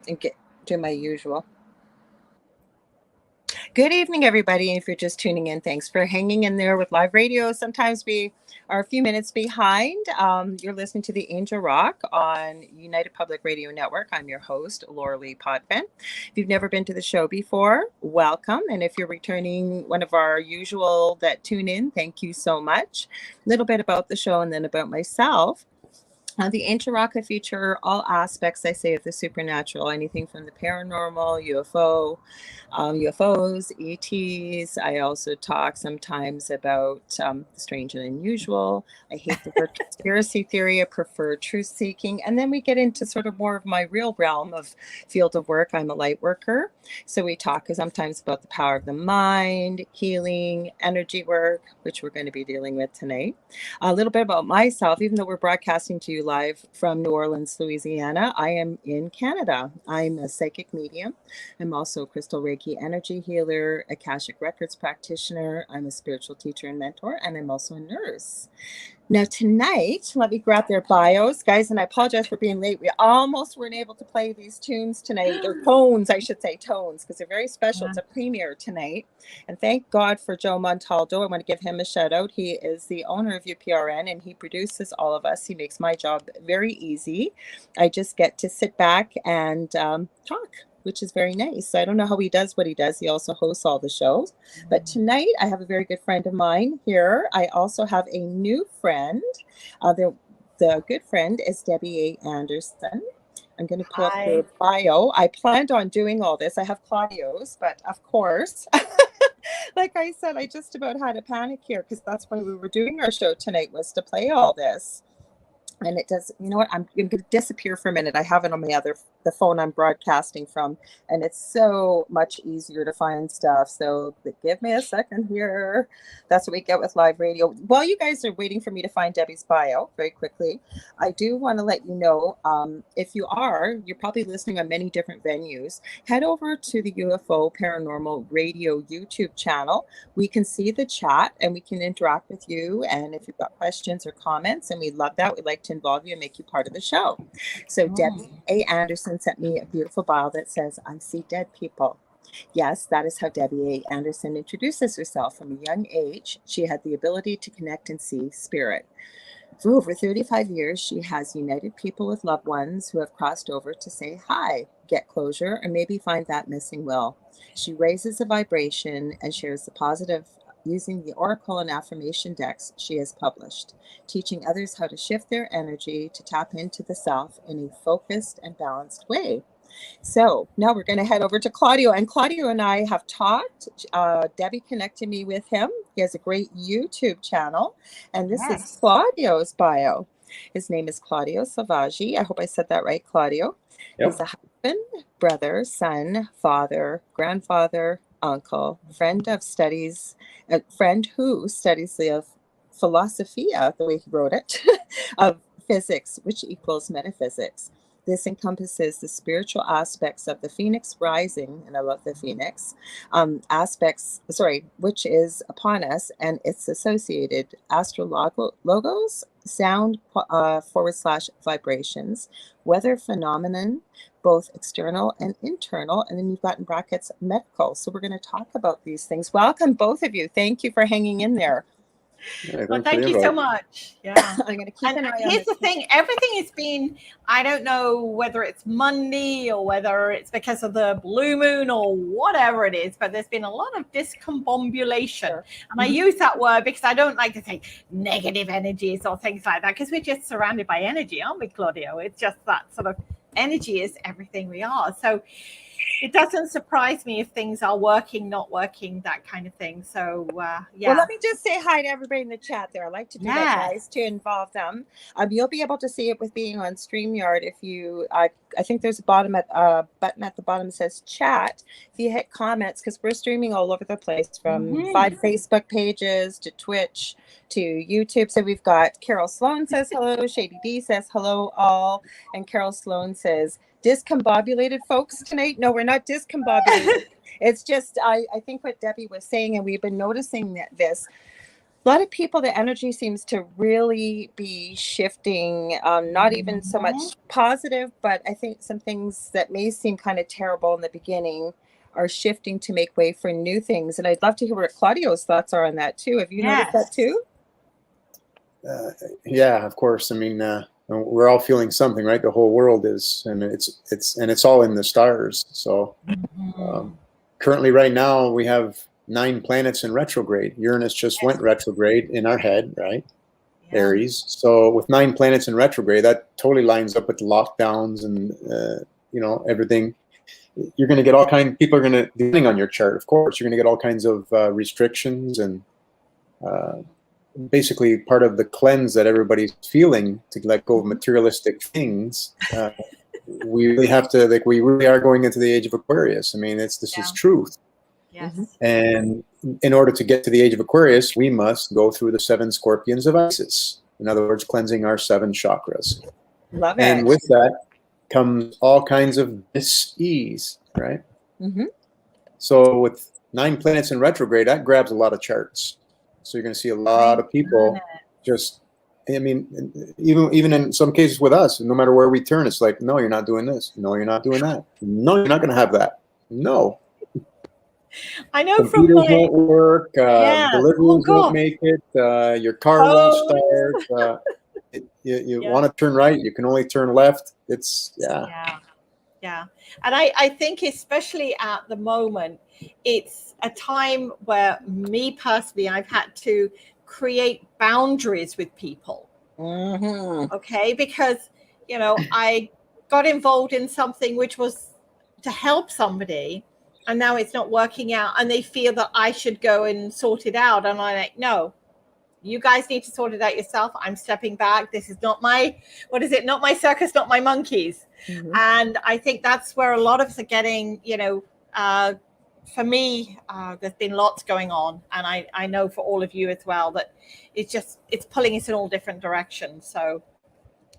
and get to my usual. Good evening, everybody. If you're just tuning in, thanks for hanging in there with live radio. Sometimes we are a few minutes behind. You're listening to the Angel Rock on United Public Radio Network. I'm your host, Laura Lee Potvin. If you've never been to the show before, welcome. And if you're returning one of our usual that tune in, thank you so much. A little bit about the show and then about myself. The Ancient Rock feature all aspects, I say, of the supernatural, anything from the paranormal, UFOs, ETs. I also talk sometimes about the strange and unusual. I hate the word conspiracy theory. I prefer truth seeking. And then we get into sort of more of my real realm of field of work. I'm a light worker. So we talk sometimes about the power of the mind, healing, energy work, which we're going to be dealing with tonight. A little bit about myself, even though we're broadcasting to you live from New Orleans, Louisiana, I am in Canada. I'm a psychic medium. I'm also a crystal Reiki energy healer, Akashic Records practitioner. I'm a spiritual teacher and mentor, and I'm also a nurse. Now, tonight, let me grab their bios, guys, and I apologize for being late. We almost weren't able to play these tunes tonight, or tones, I should say, tones, because they're very special. It's a premiere tonight. And thank God for Joe Montaldo. I want to give him a shout out. He is the owner of UPRN, and he produces all of us. He makes my job very easy. I just get to sit back and talk, which is very nice. So I don't know how he does what he does. He also hosts all the shows. But tonight I have a very good friend of mine here. I also have a new friend. The good friend is Debbie A. Anderson. I'm going to pull up her bio. I planned on doing all this. I have Claudio's, but of course, like I said, I just about had a panic here because that's why we were doing our show tonight, was to play all this. And it does, you know what, I'm going to disappear for a minute. I have it on the phone I'm broadcasting from, and it's so much easier to find stuff. So give me a second here. That's what we get with live radio. While you guys are waiting for me to find Debbie's bio very quickly, I do want to let you know, if you're probably listening on many different venues, head over to the UFO Paranormal Radio YouTube channel. We can see the chat and we can interact with you. And if you've got questions or comments, and we love that, we'd like to involve you and make you part of the show. So Debbie A. Anderson sent me a beautiful bio that says, I see dead people. Yes, that is how Debbie A. Anderson introduces herself. From a young age, she had the ability to connect and see spirit. For over 35 years, she has united people with loved ones who have crossed over to say hi, get closure, or maybe find that missing will. She raises the vibration and shares the positive using the oracle and affirmation decks she has published, teaching others how to shift their energy to tap into the self in a focused and balanced way. So now we're going to head over to Claudio, and Claudio and I have talked. Debbie connected me with him. He has a great YouTube channel, and this is Claudio's bio. His name is Claudio Silvaggi. I hope I said that right, Claudio. Yep. He's a husband, brother, son, father, grandfather, uncle, friend who studies the philosophia, the way he wrote it, of physics, which equals metaphysics. This encompasses the spiritual aspects of the Phoenix rising, and I love the Phoenix, which is upon us, and its associated astrologos, sound / vibrations, weather phenomenon, both external and internal, and then you've got in brackets medical. So we're going to talk about these things. Welcome, both of you. Thank you for hanging in there. Yeah, well, thank you so much. Yeah. I'm going to keep an eye on it. Here's the thing. Everything has been, I don't know whether it's Monday or whether it's because of the blue moon or whatever it is, but there's been a lot of discombobulation. Sure. And I use that word because I don't like to say negative energies or things like that, because we're just surrounded by energy, aren't we, Claudio? It's just that sort of energy is everything we are. So it doesn't surprise me if things are working, not working, that kind of thing. So, yeah. Well, let me just say hi to everybody in the chat there. I like to do that, guys, to involve them. You'll be able to see it with being on StreamYard. If you, I think there's a button at the bottom that says chat. If you hit comments, because we're streaming all over the place, from 5 Facebook pages to Twitch to YouTube. So we've got Carol Sloan says hello. Shady D says hello all. And Carol Sloan says, discombobulated folks tonight? No, we're not discombobulated. It's just, I think what Debbie was saying, and we've been noticing that this, a lot of people, the energy seems to really be shifting, not even so much Mhm. positive, but I think some things that may seem kind of terrible in the beginning are shifting to make way for new things. And I'd love to hear what Claudio's thoughts are on that too. Have you noticed that Yes. too? Yeah, of course. I mean, we're all feeling something, right? The whole world is, and it's all in the stars. So Mhm. currently, right now, we have 9 planets in retrograde. Uranus just went retrograde in our head, right? Yeah. Aries. So with 9 planets in retrograde, that totally lines up with lockdowns and everything. You're going to get all kinds. People are going to, depending on your chart, of course, you're going to get all kinds of restrictions and. Basically part of the cleanse that everybody's feeling to let go of materialistic things. We really have to, like, we really are going into the age of Aquarius. I mean, this is truth. Yes. And in order to get to the age of Aquarius, we must go through the 7 scorpions of Isis. In other words, cleansing our 7 chakras. Love And it. with that comes all kinds of dis-ease, right? Mm-hmm. So with 9 planets in retrograde, that grabs a lot of charts. So you're going to see a lot of people just, I mean, even in some cases with us, no matter where we turn, it's like, no, you're not doing this. No, you're not doing that. No, you're not going to have that. No. I know from Computers my, won't work. yeah. Oh Deliveries won't God. make it. Your car won't start. You Yeah. want to turn right, you can only turn left. It's, Yeah. Yeah. And I think especially at the moment, it's a time where me personally, I've had to create boundaries with people. Mm-hmm. Okay. Because, I got involved in something which was to help somebody, and now it's not working out, and they feel that I should go and sort it out. And I'm like, no, you guys need to sort it out yourself. I'm stepping back. This is not my, not my circus, not my monkeys. Mm-hmm. And I think that's where a lot of us are getting, for me, there's been lots going on. And I know for all of you as well, that it's pulling us in all different directions. So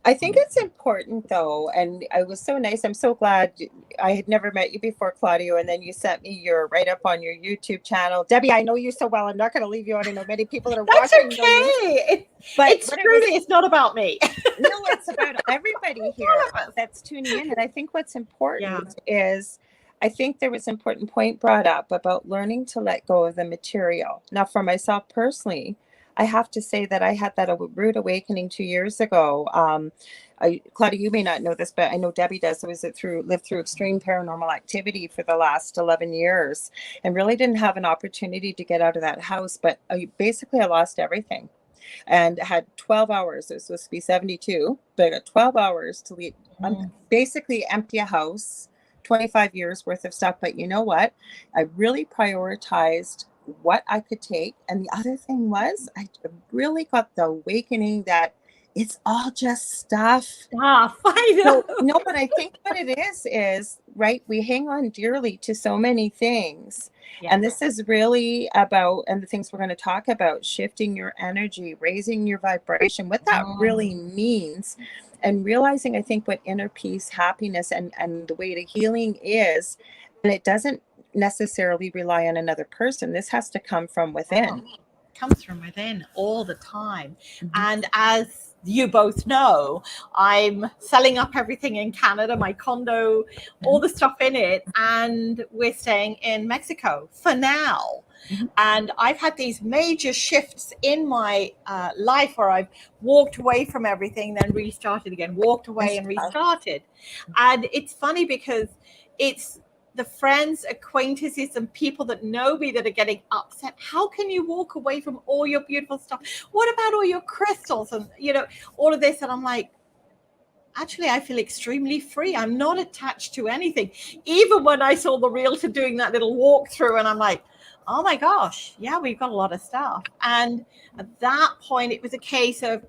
I think it's important though, and it was so nice. I'm so glad I had never met you before, Claudio, and then you sent me your write up on your YouTube channel. Debbie, I know you so well. I'm not going to leave you out. I know many people that are that's watching. okay. It's not about me. No, it's about everybody here that's tuning in. And I think what's important is, I think there was an important point brought up about learning to let go of the material. Now, for myself personally, I have to say that I had that rude awakening 2 years ago. Claudia, you may not know this, but I know Debbie does. I lived through extreme paranormal activity for the last 11 years and really didn't have an opportunity to get out of that house. But I lost everything and had 12 hours. It was supposed to be 72, but I got 12 hours to leave, basically empty a house, 25 years worth of stuff. But you know what? I really prioritized what I could take. And the other thing was, I really got the awakening that it's all just stuff. I know. No, but I think what it is, right, we hang on dearly to so many things. And this is really about, and the things we're going to talk about, shifting your energy, raising your vibration, what that really means, and realizing, I think, what inner peace, happiness, and the way to healing is. And it doesn't necessarily rely on another person. This has to come from within. It comes from within all the time. And as you both know, I'm selling up everything in Canada, my condo, all the stuff in it, and we're staying in Mexico for now. And I've had these major shifts in my life where I've walked away from everything, then restarted again, walked away and restarted. And it's funny because it's the friends, acquaintances, and people that know me that are getting upset. How can you walk away from all your beautiful stuff? What about all your crystals and, all of this? And I'm like, actually, I feel extremely free. I'm not attached to anything. Even when I saw the realtor doing that little walkthrough, and I'm like, oh my gosh, yeah, we've got a lot of stuff. And at that point, it was a case of,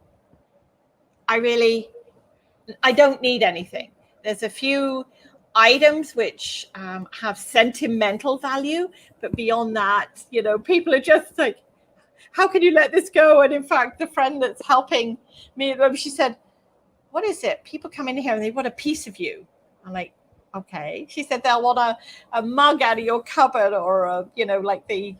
I don't need anything. There's a few items which have sentimental value, but beyond that, people are just like, how can you let this go? And in fact, the friend that's helping me, she said, what is it? People come in here and they want a piece of you. I'm like, okay. She said they'll want a mug out of your cupboard, or like the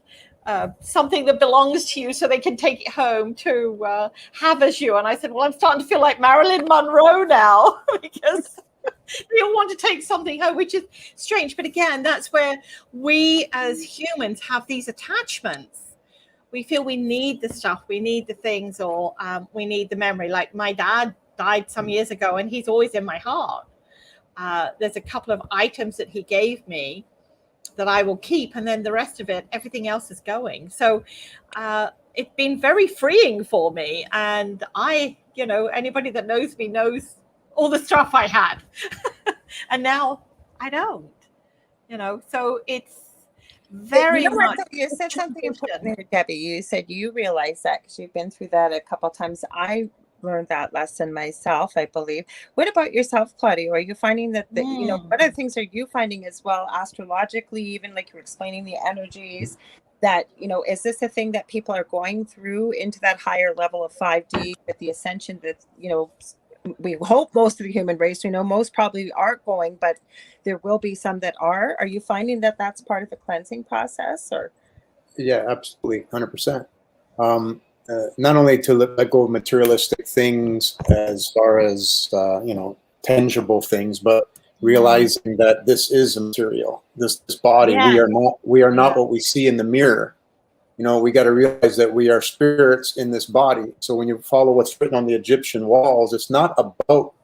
something that belongs to you so they can take it home to have as you. And I said, well, I'm starting to feel like Marilyn Monroe now because they all want to take something home, which is strange. But again, that's where we as humans have these attachments. We feel we need the stuff, we need the things, or we need the memory. Like my dad died some years ago and he's always in my heart. There's a couple of items that he gave me that I will keep, and then the rest of it, everything else is going. So it's been very freeing for me. And I, anybody that knows me knows all the stuff I had. And now I don't, so it's very much. You said something important there, Debbie. You said you realize that because you've been through that a couple of times. I learned that lesson myself, I believe. What about yourself, Claudio? Are you finding that what other things are you finding as well, astrologically, even like you're explaining the energies, that is this a thing that people are going through into that higher level of 5D with the ascension that we hope most of the human race, we know most probably aren't going, but there will be some that are. Are you finding that that's part of the cleansing process? Or yeah, absolutely, 100%. Not only to let go of materialistic things as far as tangible things, but realizing that this is material. This body, we are not what we see in the mirror. We got to realize that we are spirits in this body. So when you follow what's written on the Egyptian walls, it's not about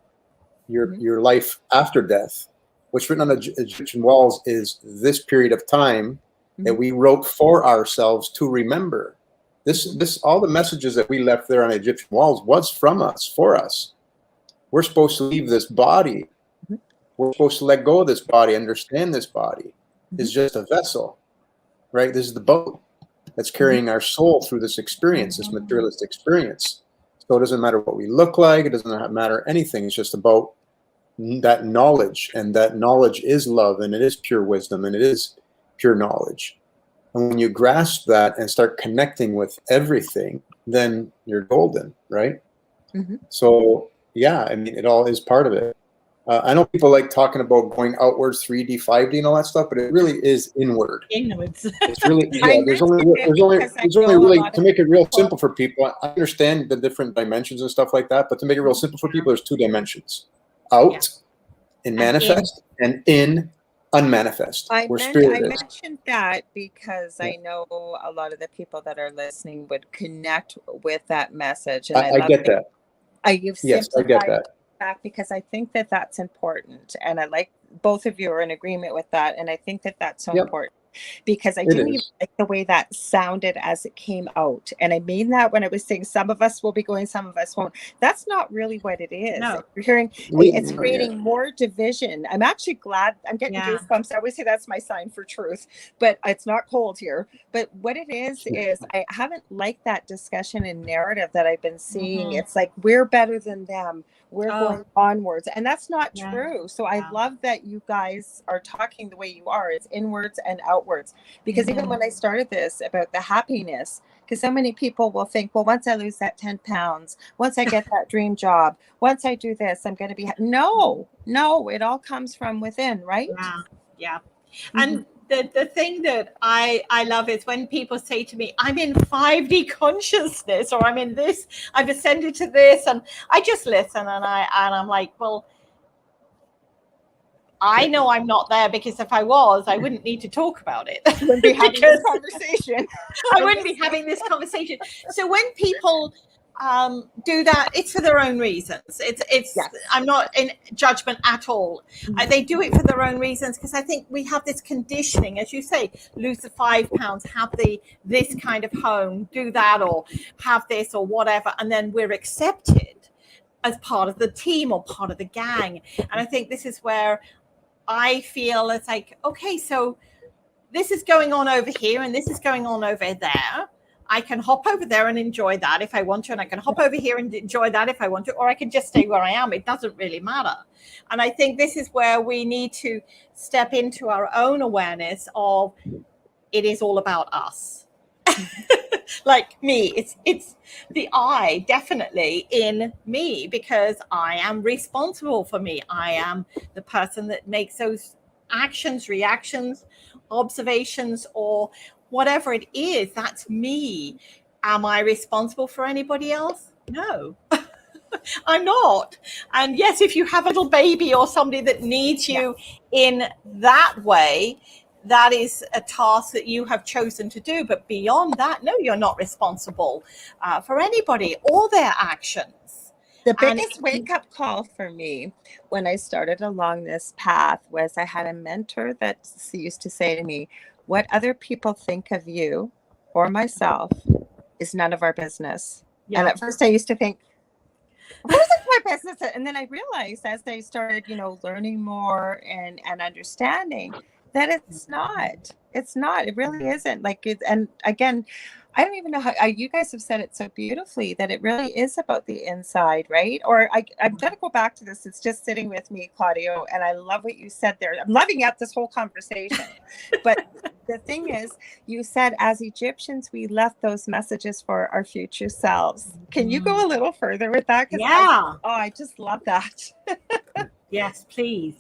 your life after death. What's written on the Egyptian walls is this period of time that we wrote for ourselves to remember. This all the messages that we left there on the Egyptian walls was from us, for us. We're supposed to leave this body. We're supposed to let go of this body, understand this body is just a vessel, right? This is the boat that's carrying our soul through this experience, this materialist experience. So it doesn't matter what we look like. It doesn't matter anything. It's just about that knowledge, and that knowledge is love, and it is pure wisdom, and it is pure knowledge. And when you grasp that and start connecting with everything, then you're golden, right? So yeah, I mean, it all is part of it. I know people like talking about going outwards, 3D, 5D, and all that stuff, but it really is inward. Inwards. It's really there's only really to make it real simple for people. I understand the different dimensions and stuff like that, but to make it real simple for people, there's 2 dimensions: out in manifest, and in unmanifest. I mentioned that because I know a lot of the people that are listening would connect with that message, and I get that. I get that. Because I think that that's important, and I like both of you are in agreement with that, and I think that that's so important, because I didn't even like the way that sounded as it came out. And I mean that when I was saying some of us will be going, some of us won't. That's not really what it is. No. You're hearing it's creating more division. I'm actually glad. I'm getting goosebumps. I always say that's my sign for truth, but it's not cold here. But what it is I haven't liked that discussion and narrative that I've been seeing. It's like we're better than them. We're going onwards, and that's not true. So I love that you guys are talking the way you are. It's inwards and outwards, because even when I started this about the happiness, because so many people will think, well, once I lose that 10 pounds, once I get that dream job, once I do this, I'm going to be no, it all comes from within, right? And the thing that I love is when people say to me, I'm in 5D consciousness, or I'm in this, I've ascended to this, and I just listen, and I'm like, well, I know I'm not there, because if I was, I wouldn't need to talk about it. I wouldn't be having this conversation. I wouldn't be having this conversation. So when people do that, it's for their own reasons. It's I'm not in judgment at all. They do it for their own reasons, because I think we have this conditioning, as you say, lose the 5 pounds, have this kind of home, do that, or have this or whatever, and then we're accepted as part of the team or part of the gang. And I think this is where I feel it's like, okay, so this is going on over here and this is going on over there. I can hop over there and enjoy that if I want to, and I can hop over here and enjoy that if I want to, or I can just stay where I am. It doesn't really matter. And I think this is where we need to step into our own awareness of it is all about us. Like me, it's the I definitely in me, because I am responsible for me. I am the person that makes those actions, reactions, observations, or whatever it is, that's me. Am I responsible for anybody else? No. I'm not. And yes, if you have a little baby or somebody that needs you in that way, that is a task that you have chosen to do. But beyond that, no, you're not responsible for anybody or their actions. The biggest wake-up call for me when I started along this path was I had a mentor that used to say to me, what other people think of you or myself is none of our business. Yeah. And at first I used to think, of course it's my business. And then I realized as I started, learning more and understanding that it's not. It really isn't. And again, I don't even know how you guys have said it so beautifully that it really is about the inside, right? Or I'm going to go back to this. It's just sitting with me, Claudio, and I love what you said there. I'm loving out this whole conversation. But the thing is, you said as Egyptians, we left those messages for our future selves. Can you go a little further with that? Yeah. I just love that. Yes, please.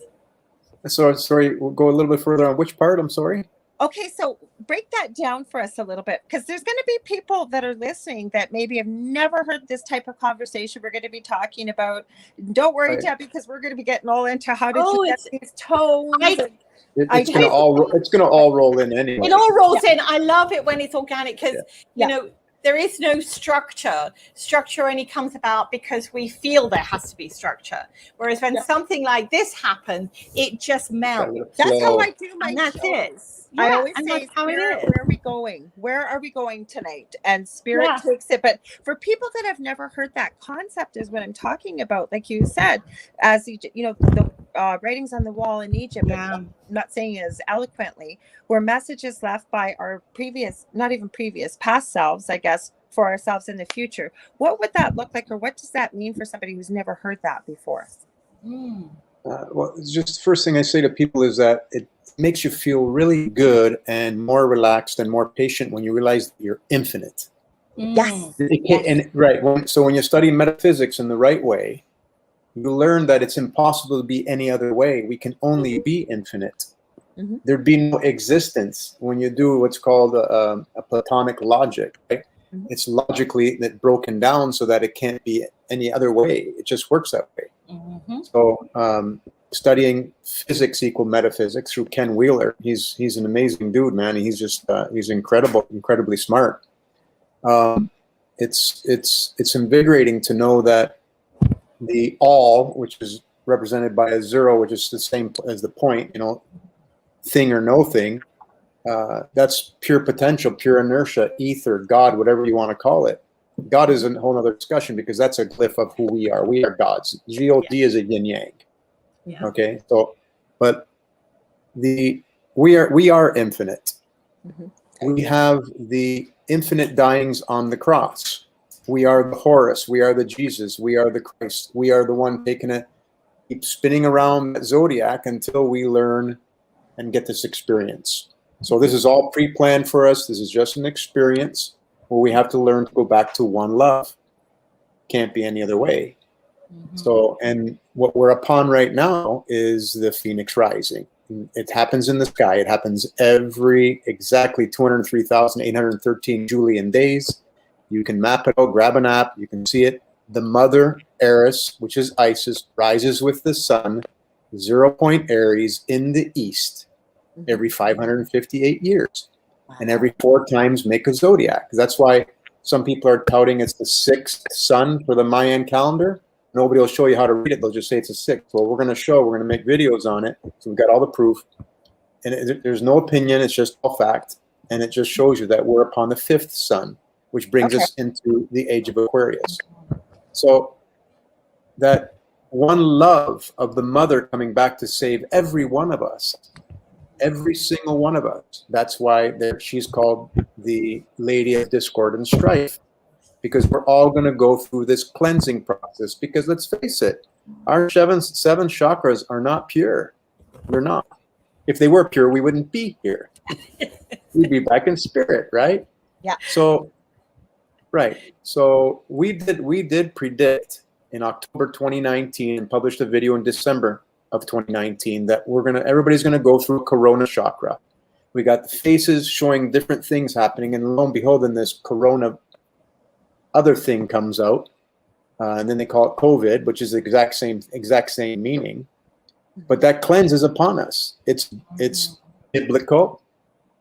So sorry, we'll go a little bit further on which part? I'm sorry. Okay, so break that down for us a little bit, because there's going to be people that are listening that maybe have never heard this type of conversation we're going to be talking about. Don't worry, right, Debbie, because we're going to be getting all into how did you get these tones. It's going to all roll in anyway. It all rolls in. I love it when it's organic because you know there is no structure. Structure only comes about because we feel there has to be structure. Whereas when something like this happens, it just melts. That's how I do my shows. It. Yeah, I always say, Spirit, where are we going? Where are we going tonight? And Spirit takes it. But for people that have never heard that concept is what I'm talking about. Like you said, as the writings on the wall in Egypt, I'm not saying it as eloquently, were messages left by our past selves, I guess, for ourselves in the future. What would that look like, or what does that mean for somebody who's never heard that before? Well, just the first thing I say to people is that it makes you feel really good and more relaxed and more patient when you realize that you're infinite. Yes. And right. So when you study metaphysics in the right way, you learn that it's impossible to be any other way. We can only be infinite. There'd be no existence when you do what's called a Platonic logic. Right? It's logically broken down so that it can't be any other way. It just works that way. So studying physics equal metaphysics through Ken Wheeler, he's an amazing dude, man. He's just he's incredibly smart. It's invigorating to know that the all, which is represented by a zero, which is the same as the point, thing or no thing, that's pure potential, pure inertia, ether, God, whatever you want to call it. God is a whole other discussion because that's a glyph of who we are. We are gods. G-O-D is a yin yang. Okay, so but we are infinite. We have the infinite dyings on the cross. We are the Horus. We are the Jesus. We are the Christ. We are the one keep spinning around that zodiac until we learn and get this experience. So this is all pre-planned for us. This is just an experience where we have to learn to go back to one love. Can't be any other way. So, and what we're upon right now is the Phoenix rising. It happens in the sky. It happens exactly 203,813 Julian days. You can map it out, grab an app, you can see it. The mother Eris, which is Isis, rises with the sun, 0 point Aries in the east every 558 years. And every 4 times make a zodiac. That's why some people are touting it's the 6th sun for the Mayan calendar. Nobody will show you how to read it. They'll just say it's a 6th. Well, we're going to make videos on it. So we've got all the proof. And there's no opinion. It's just all fact. And it just shows you that we're upon the 5th sun, which brings us into the age of Aquarius. So that one love of the mother coming back to save every one of us, every single one of us. That's why she's called the Lady of Discord and Strife, because we're all going to go through this cleansing process. Because let's face it, our seven chakras are not pure. They're not. If they were pure, we wouldn't be here. We'd be back in spirit, right? Yeah. So, right. So we did predict in October 2019 and published a video in December of 2019 that everybody's gonna go through a corona chakra. We got the faces showing different things happening, and lo and behold, then this corona other thing comes out, and then they call it COVID, which is the exact same meaning. But that cleanse is upon us. It's biblical.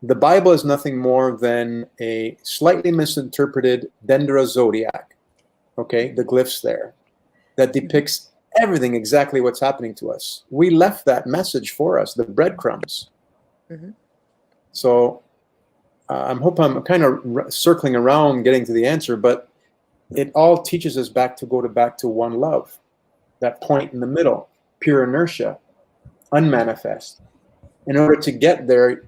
The Bible is nothing more than a slightly misinterpreted Dendera zodiac. Okay, the glyphs there that depicts everything exactly what's happening to us. We left that message for us, the breadcrumbs. Mhm. So I hope I'm kind of circling around getting to the answer, but it all teaches us back to one love, that point in the middle, pure inertia, unmanifest. In order to get there,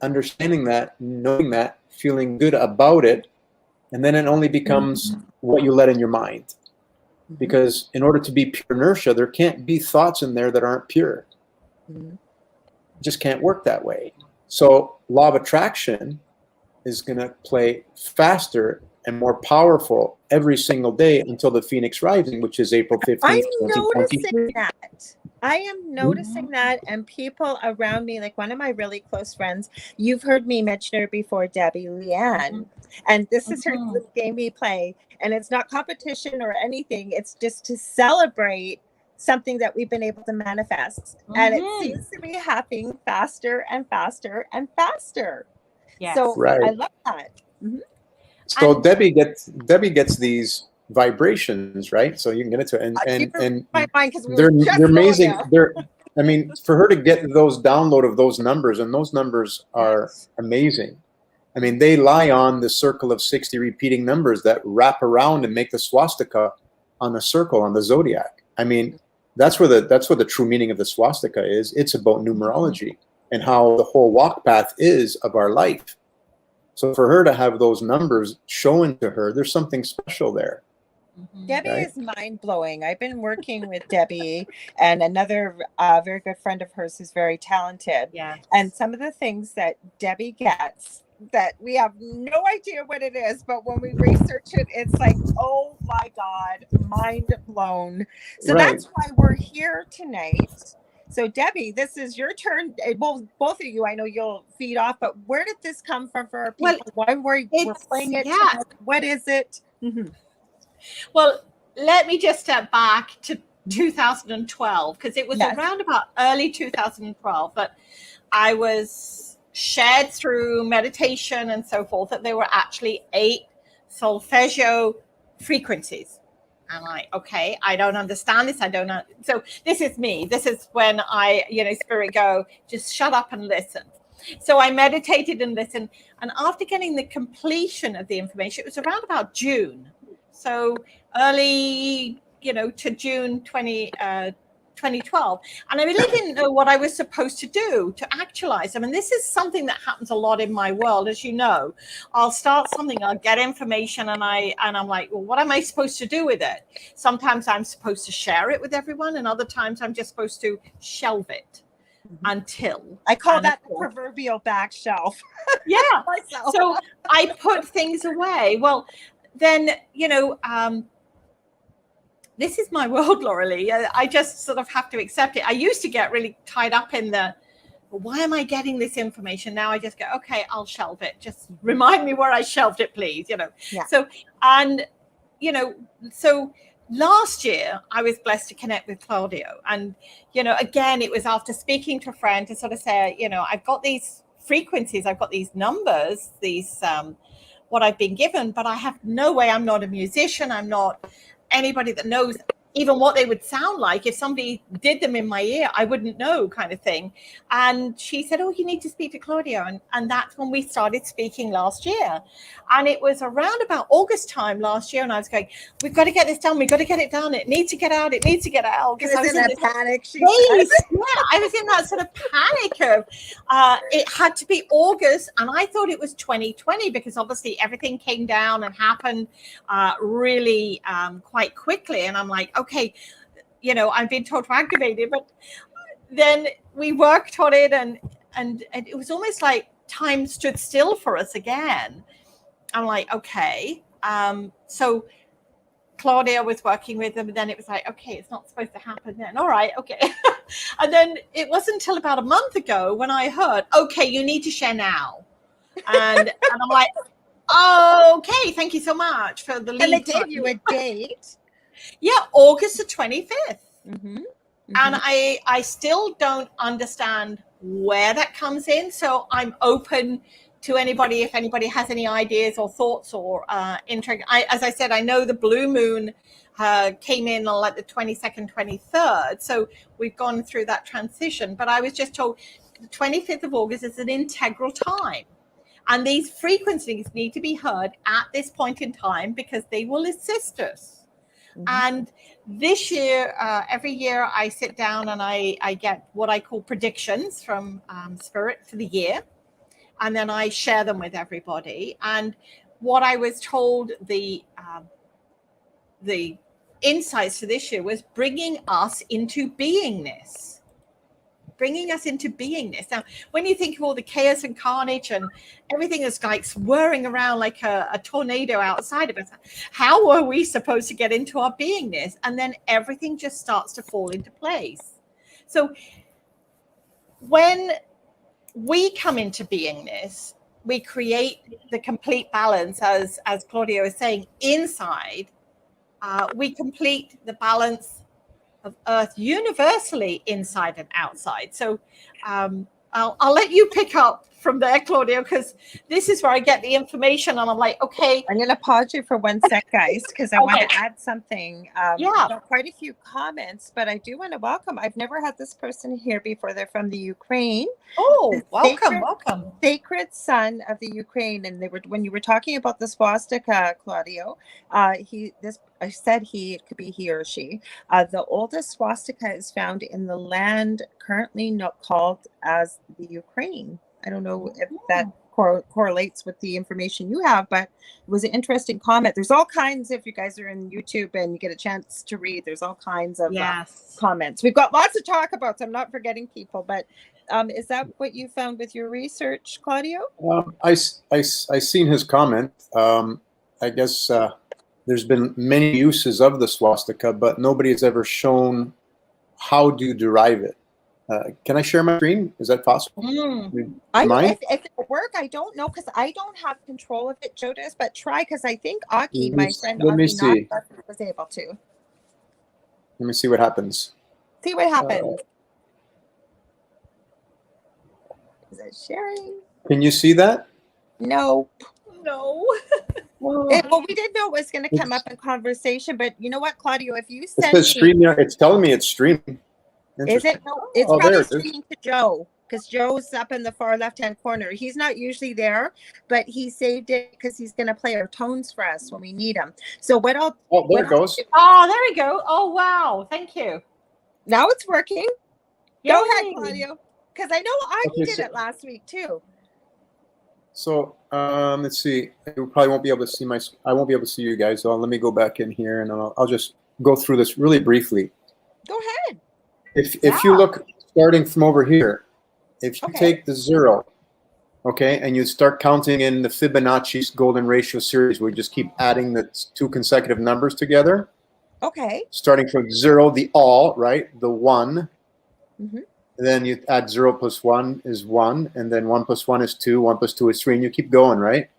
understanding that, knowing that, feeling good about it, and then it only becomes what you let in your mind. Because in order to be pure inertia, there can't be thoughts in there that aren't pure. It just can't work that way. So law of attraction is going to play faster and more powerful every single day until the Phoenix Rising, which is April 15th, I'm 2023. noticing that. I am noticing that, and people around me, like one of my really close friends, you've heard me mention her before, Debbie, Leanne, and this is her little game we play, and it's not competition or anything. It's just to celebrate something that we've been able to manifest, and it seems to be happening faster and faster and faster. Yes. So Right. I love that. So Debbie gets these vibrations, right? So you can get it to and my mind, 'cause we they're were just amazing. going I mean, for her to get those download of those numbers, and those numbers are amazing. I mean, they lie on the circle of 60 repeating numbers that wrap around and make the swastika on the circle on the zodiac. I mean, that's where the true meaning of the swastika is. It's about numerology and how the whole walk path is of our life. So for her to have those numbers shown to her, there's something special there. Debbie Right. is mind-blowing. I've been working with Debbie and another very good friend of hers who's very talented. Yeah. And some of the things that Debbie gets that we have no idea what it is, but when we research it, it's like, oh my God, mind blown. So Right. that's why we're here tonight. So Debbie, this is your turn. Well, both of you, I know you'll feed off, but where did this come from for our people? Well, Why we're playing it tonight? What is it? Well, let me just step back to 2012, because it was around about early 2012 that I was shared through meditation and so forth that there were actually 8 solfeggio frequencies. I'm like, okay, I don't understand this. I don't know. So this is me. This is when I, spirit go, just shut up and listen. So I meditated and listened. And after getting the completion of the information, it was around about June. So early, to June 2012. And I really didn't know what I was supposed to do to actualize them. And this is something that happens a lot in my world, as you know. I'll start something, I'll get information, and I'm like, well, what am I supposed to do with it? Sometimes I'm supposed to share it with everyone, and other times I'm just supposed to shelve it until. I call that the proverbial back shelf. Yeah. So I put things away. Well, then, this is my world, Laurelie. I just sort of have to accept it. I used to get really tied up in why am I getting this information? Now I just go, okay, I'll shelve it. Just remind me where I shelved it, please. Yeah. So, so last year I was blessed to connect with Claudio. And, again, it was after speaking to a friend to sort of say, I've got these frequencies, I've got these numbers, what I've been given, but I have no way. I'm not a musician. I'm not anybody that knows even what they would sound like. If somebody did them in my ear, I wouldn't know, kind of thing. And she said, oh, you need to speak to Claudio. And that's when we started speaking last year. And it was around about August time last year. And I was going, we've got to get this done. We've got to get it done. It needs to get out. It needs to get out. Because I was in a panic. Yeah, I was in that sort of panic of it had to be August. And I thought it was 2020 because obviously everything came down and happened really quite quickly. And I'm like, okay, I've been told to activate it, but then we worked on it and it was almost like time stood still for us again. I'm like, okay. So Claudia was working with them, and then it was like, okay, it's not supposed to happen then. All right, okay. And then it wasn't until about a month ago when I heard, okay, you need to share now. And I'm like, okay, thank you so much for the lead. And they gave you a date. Yeah, August the 25th. Mm-hmm. Mm-hmm. And I still don't understand where that comes in. So I'm open to anybody, if anybody has any ideas or thoughts or interest. As I said, I know the blue moon came in on like the 22nd, 23rd. So we've gone through that transition. But I was just told the 25th of August is an integral time. And these frequencies need to be heard at this point in time because they will assist us. Mm-hmm. And this year, every year I sit down and I get what I call predictions from Spirit for the year. And then I share them with everybody. And what I was told the insights for this year was bringing us into beingness. Bringing us into beingness. Now, when you think of all the chaos and carnage and everything is like swirling around like a tornado outside of us, how are we supposed to get into our beingness? And then everything just starts to fall into place. So when we come into beingness, we create the complete balance, as Claudio is saying, inside. We complete the balance of Earth universally, inside and outside. So I'll let you pick up from there, Claudio, because this is where I get the information and I'm like, okay. I'm going to pause you for 1 sec, guys, because I want to add something. Yeah. I've got quite a few comments, but I do want to welcome. I've never had this person here before. They're from the Ukraine. Oh, welcome. Sacred son of the Ukraine. And they were, when you were talking about the swastika, Claudio, I said it could be he or she. The oldest swastika is found in the land currently not called as the Ukraine. I don't know if that correlates with the information you have, but it was an interesting comment. There's all kinds, if you guys are in YouTube and you get a chance to read, there's all kinds of comments. We've got lots to talk about, so I'm not forgetting people, but is that what you found with your research, Claudio? I seen his comment. I guess there's been many uses of the swastika, but nobody has ever shown how to derive it. Can I share my screen? Is that possible? If it will work, I don't know, because I don't have control of it, Joe does, but try, because I think Aki, my friend Aki, was able to. Let me see what happens. See what happens. Is it sharing? Can you see that? No. Well, we didn't know it was going to come up in conversation, but you know what, Claudio, if you send me stream there, it's telling me it's streaming. Is it? No, it's probably streaming to Joe, because Joe's up in the far left-hand corner. He's not usually there, but he saved it because he's going to play our tones for us when we need him. So what I'll... Oh, there it goes. Oh, there we go. Oh, wow. Thank you. Now it's working. Yay. Go ahead, Claudio, because I know Aki did it last week too. So let's see. You probably won't be able to see I won't be able to see you guys. So let me go back in here and I'll just go through this really briefly. Go ahead. If you look starting from over here, if you take the 0, and you start counting in the Fibonacci's golden ratio series, where you just keep adding the 2 consecutive numbers together. Okay. Starting from 0, the all, right? The 1. Mm-hmm. Then you add 0 plus 1 is 1, and then 1 plus 1 is 2, 1 plus 2 is 3, and you keep going, right?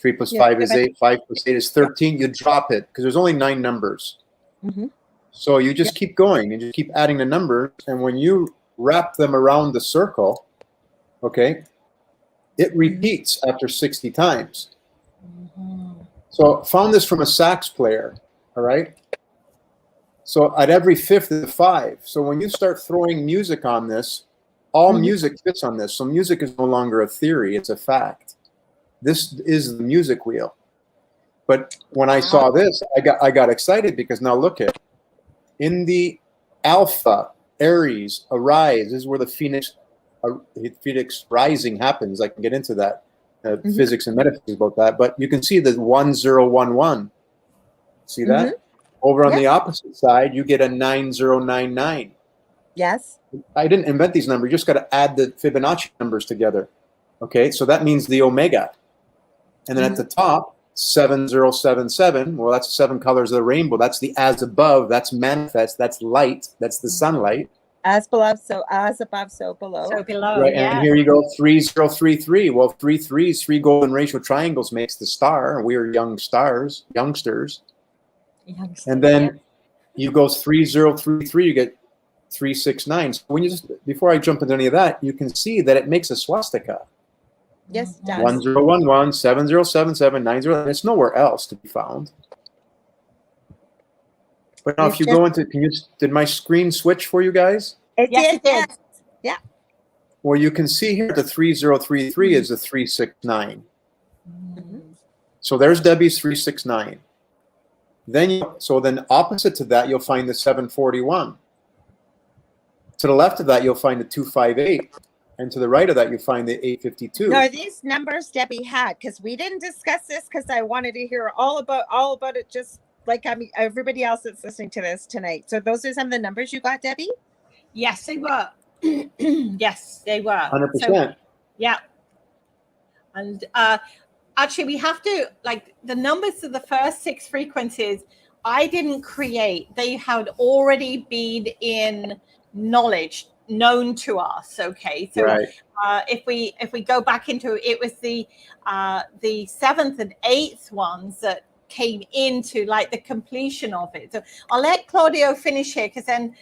3 plus 5 is 8, 5 plus 8 is 13. You drop it because there's only 9 numbers. Mm-hmm. So you just keep going and just keep adding the numbers, and when you wrap them around the circle, it repeats after 60 times. Mm-hmm. So found this from a sax player, all right? So at every 5th is a 5. So when you start throwing music on this, all music fits on this. So music is no longer a theory, it's a fact. This is the music wheel. But when I saw this, I got excited because now look at in the Alpha, Aries, Arise, this is where the Phoenix rising happens. I can get into that, physics and metaphysics about that. But you can see the 1011. See that? Over on the opposite side, you get a 9099. Yes. I didn't invent these numbers. You just got to add the Fibonacci numbers together. Okay, so that means the omega. And then at the top, 7077. Well, that's 7 colors of the rainbow. That's the as above. That's manifest. That's light. That's the sunlight. As beloved, so as above, so below. So below, Right, yeah. and here you go, 3033. Well, 3 golden ratio triangles makes the star. We are youngsters. And then you go 3033, you get 369. So when you before I jump into any of that, you can see that it makes a swastika. Yes, it does. 1011, 7077, 90. It's nowhere else to be found. But now, if you go into, did my screen switch for you guys? It did. Yes. Yeah. Well, you can see here the 3033 is the 369. Mm-hmm. So there's Debbie's 369. Then opposite to that, you'll find the 741. To the left of that, you'll find the 258. And to the right of that, you'll find the 852. Now, are these numbers Debbie had? Because we didn't discuss this because I wanted to hear all about it, just like everybody else that's listening to this tonight. So those are some of the numbers you got, Debbie? Yes, they were. Yes, they were. 100%. So, yeah. And actually, we have to, like, the numbers of the first 6 frequencies, I didn't create. They had already been in knowledge, known to us. Okay, so right. If we go back into it, was the 7th and 8th ones that came into like the completion of it. So I'll let Claudio finish here, because then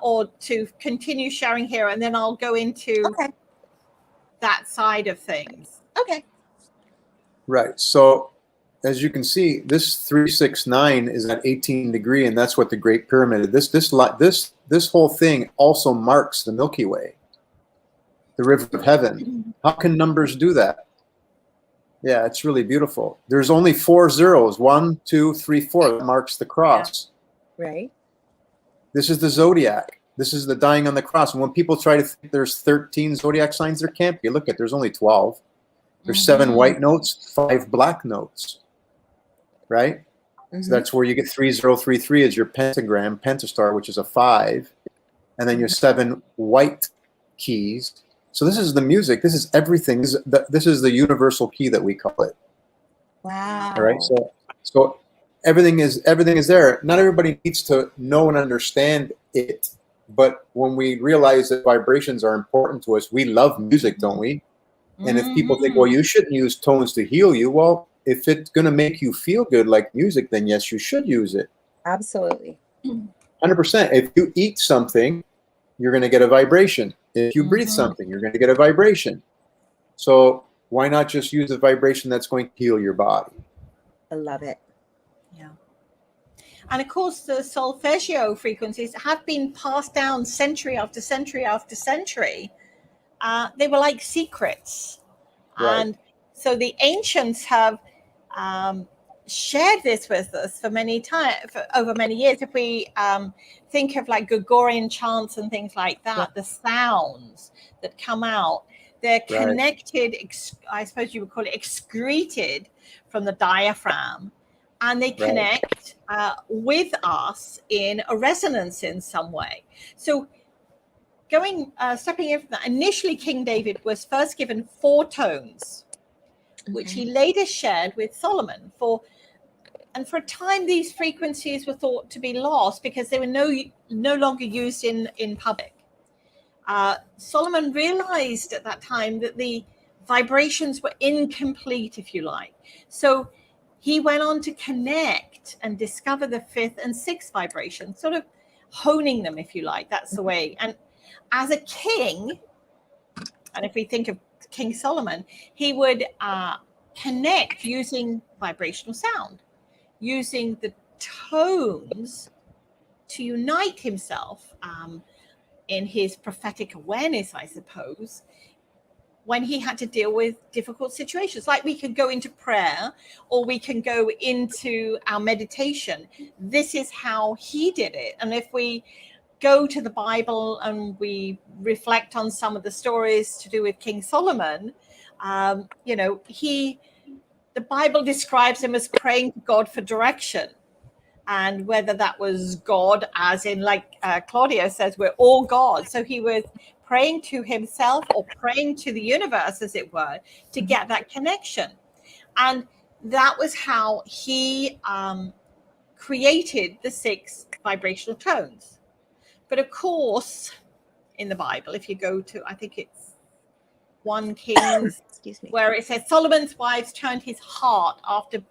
or to continue sharing here, and then I'll go into that side of things. Okay. Right. So as you can see, this 369 is at 18 degree, and that's what the Great Pyramid is. This whole thing also marks the Milky Way, the river of heaven. How can numbers do that? Yeah, it's really beautiful. There's only 4 zeros. 1, 2, 3, 4. That marks the cross. Right. This is the zodiac. This is the dying on the cross. And when people try to think there's 13 zodiac signs, there can't be. Look at, there's only 12. There's 7 white notes, 5 black notes. Right? Mm-hmm. So that's where you get 3033 is your pentagram, pentastar, which is a 5. And then your 7 white keys. So this is the music. This is everything. This is the universal key that we call it. Wow. All right. So everything is there. Not everybody needs to know and understand it, but when we realize that vibrations are important to us, we love music, don't we? And if people think, well, you shouldn't use tones to heal you, well, if it's going to make you feel good like music, then yes, you should use it. Absolutely. 100%. If you eat something, you're going to get a vibration. If you breathe something, you're going to get a vibration. So why not just use a vibration that's going to heal your body? I love it. Yeah. And of course, the solfeggio frequencies have been passed down century after century after century. They were like secrets. Right. And so the ancients have shared this with us for over many years. If we think of like Gregorian chants and things like that, the sounds that come out, they're connected, I suppose you would call it excreted from the diaphragm, and they connect with us in a resonance in some way. So stepping in from that, initially King David was first given 4 tones, which he later shared with Solomon. And for a time, these frequencies were thought to be lost because they were no longer used in public. Solomon realized at that time that the vibrations were incomplete, if you like. So he went on to connect and discover the 5th and 6th vibrations, sort of honing them, if you like. That's the way. And as a king, and if we think of King Solomon, he would connect using vibrational sound, using the tones to unite himself in his prophetic awareness, I suppose, when he had to deal with difficult situations. Like we could go into prayer or we can go into our meditation. This is how he did it. And if we go to the Bible and we reflect on some of the stories to do with King Solomon, the Bible describes him as praying to God for direction. And whether that was God, as in like Claudio says, we're all God. So he was praying to himself or praying to the universe, as it were, to get that connection. And that was how he created the 6 vibrational tones. But of course, in the Bible. If you go to, I think it's 1 Kings, Excuse me. where it says Solomon's wives turned his heart after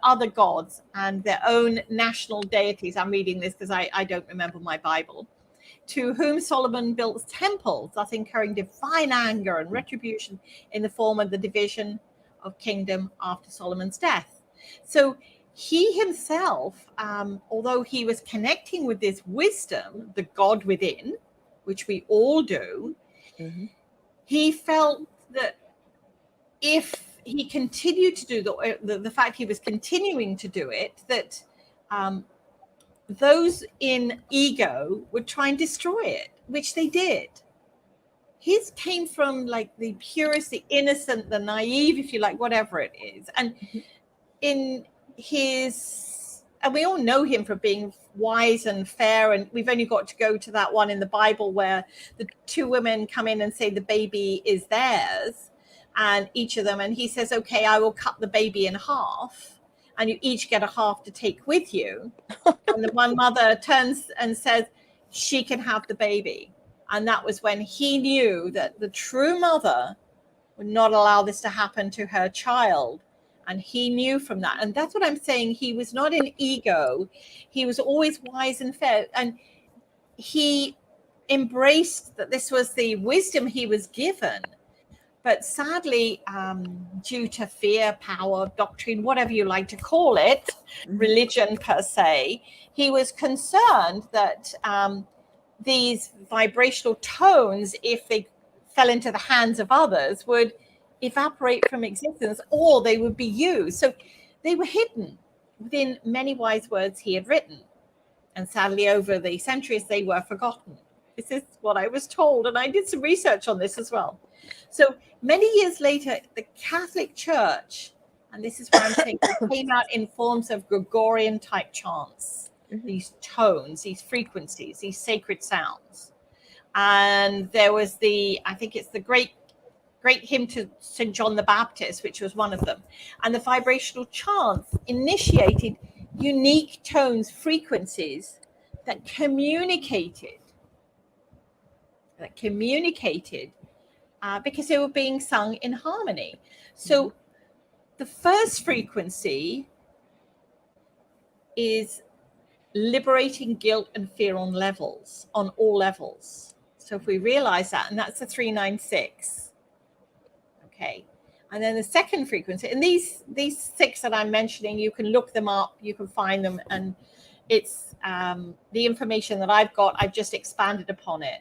other gods and their own national deities. I'm reading this because I don't remember my Bible. To whom Solomon built temples, thus incurring divine anger and retribution in the form of the division of kingdom after Solomon's death. So he himself, although he was connecting with this wisdom, the God within, which we all do, he felt that if he continued to do the fact he was continuing to do it, that those in ego would try and destroy it, which they did. His came from like the purest, the innocent, the naive, if you like, whatever it is. And in his, and we all know him for being wise and fair. And we've only got to go to that one in the Bible where the 2 women come in and say the baby is theirs, and each of them, and he says, okay, I will cut the baby in half, and you each get a half to take with you. And the one mother turns and says, she can have the baby. And that was when he knew that the true mother would not allow this to happen to her child. And he knew from that. And that's what I'm saying. He was not in ego. He was always wise and fair. And he embraced that this was the wisdom he was given. But sadly, due to fear, power, doctrine, whatever you like to call it, religion per se, he was concerned that these vibrational tones, if they fell into the hands of others, would evaporate from existence, or they would be used. So they were hidden within many wise words he had written. And sadly, over the centuries, they were forgotten. This is what I was told. And I did some research on this as well. So many years later, the Catholic Church, and this is what I'm saying, came out in forms of Gregorian type chants, these tones, these frequencies, these sacred sounds. And there was I think it's the great hymn to St. John the Baptist, which was one of them. And the vibrational chants initiated unique tones, frequencies that communicated because they were being sung in harmony. So the first frequency is liberating guilt and fear on all levels. So if we realize that, and that's the 396. Okay. And then the second frequency, and these 6 that I'm mentioning, you can look them up, you can find them, and it's the information that I've got, I've just expanded upon it.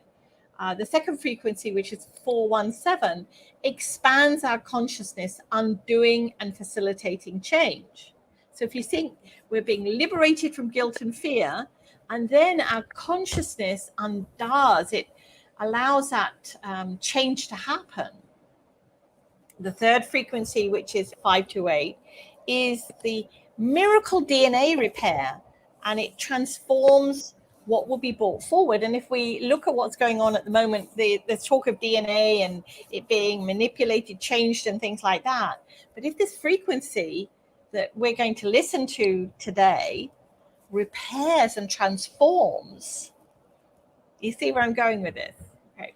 The second frequency, which is 417, expands our consciousness, undoing and facilitating change. So if you think we're being liberated from guilt and fear, and then our consciousness undoes, it allows that change to happen. The third frequency, which is 528, is the miracle DNA repair, and it transforms what will be brought forward. And if we look at what's going on at the moment, there's talk of DNA and it being manipulated, changed, and things like that. But if this frequency that we're going to listen to today repairs and transforms, you see where I'm going with this? Okay.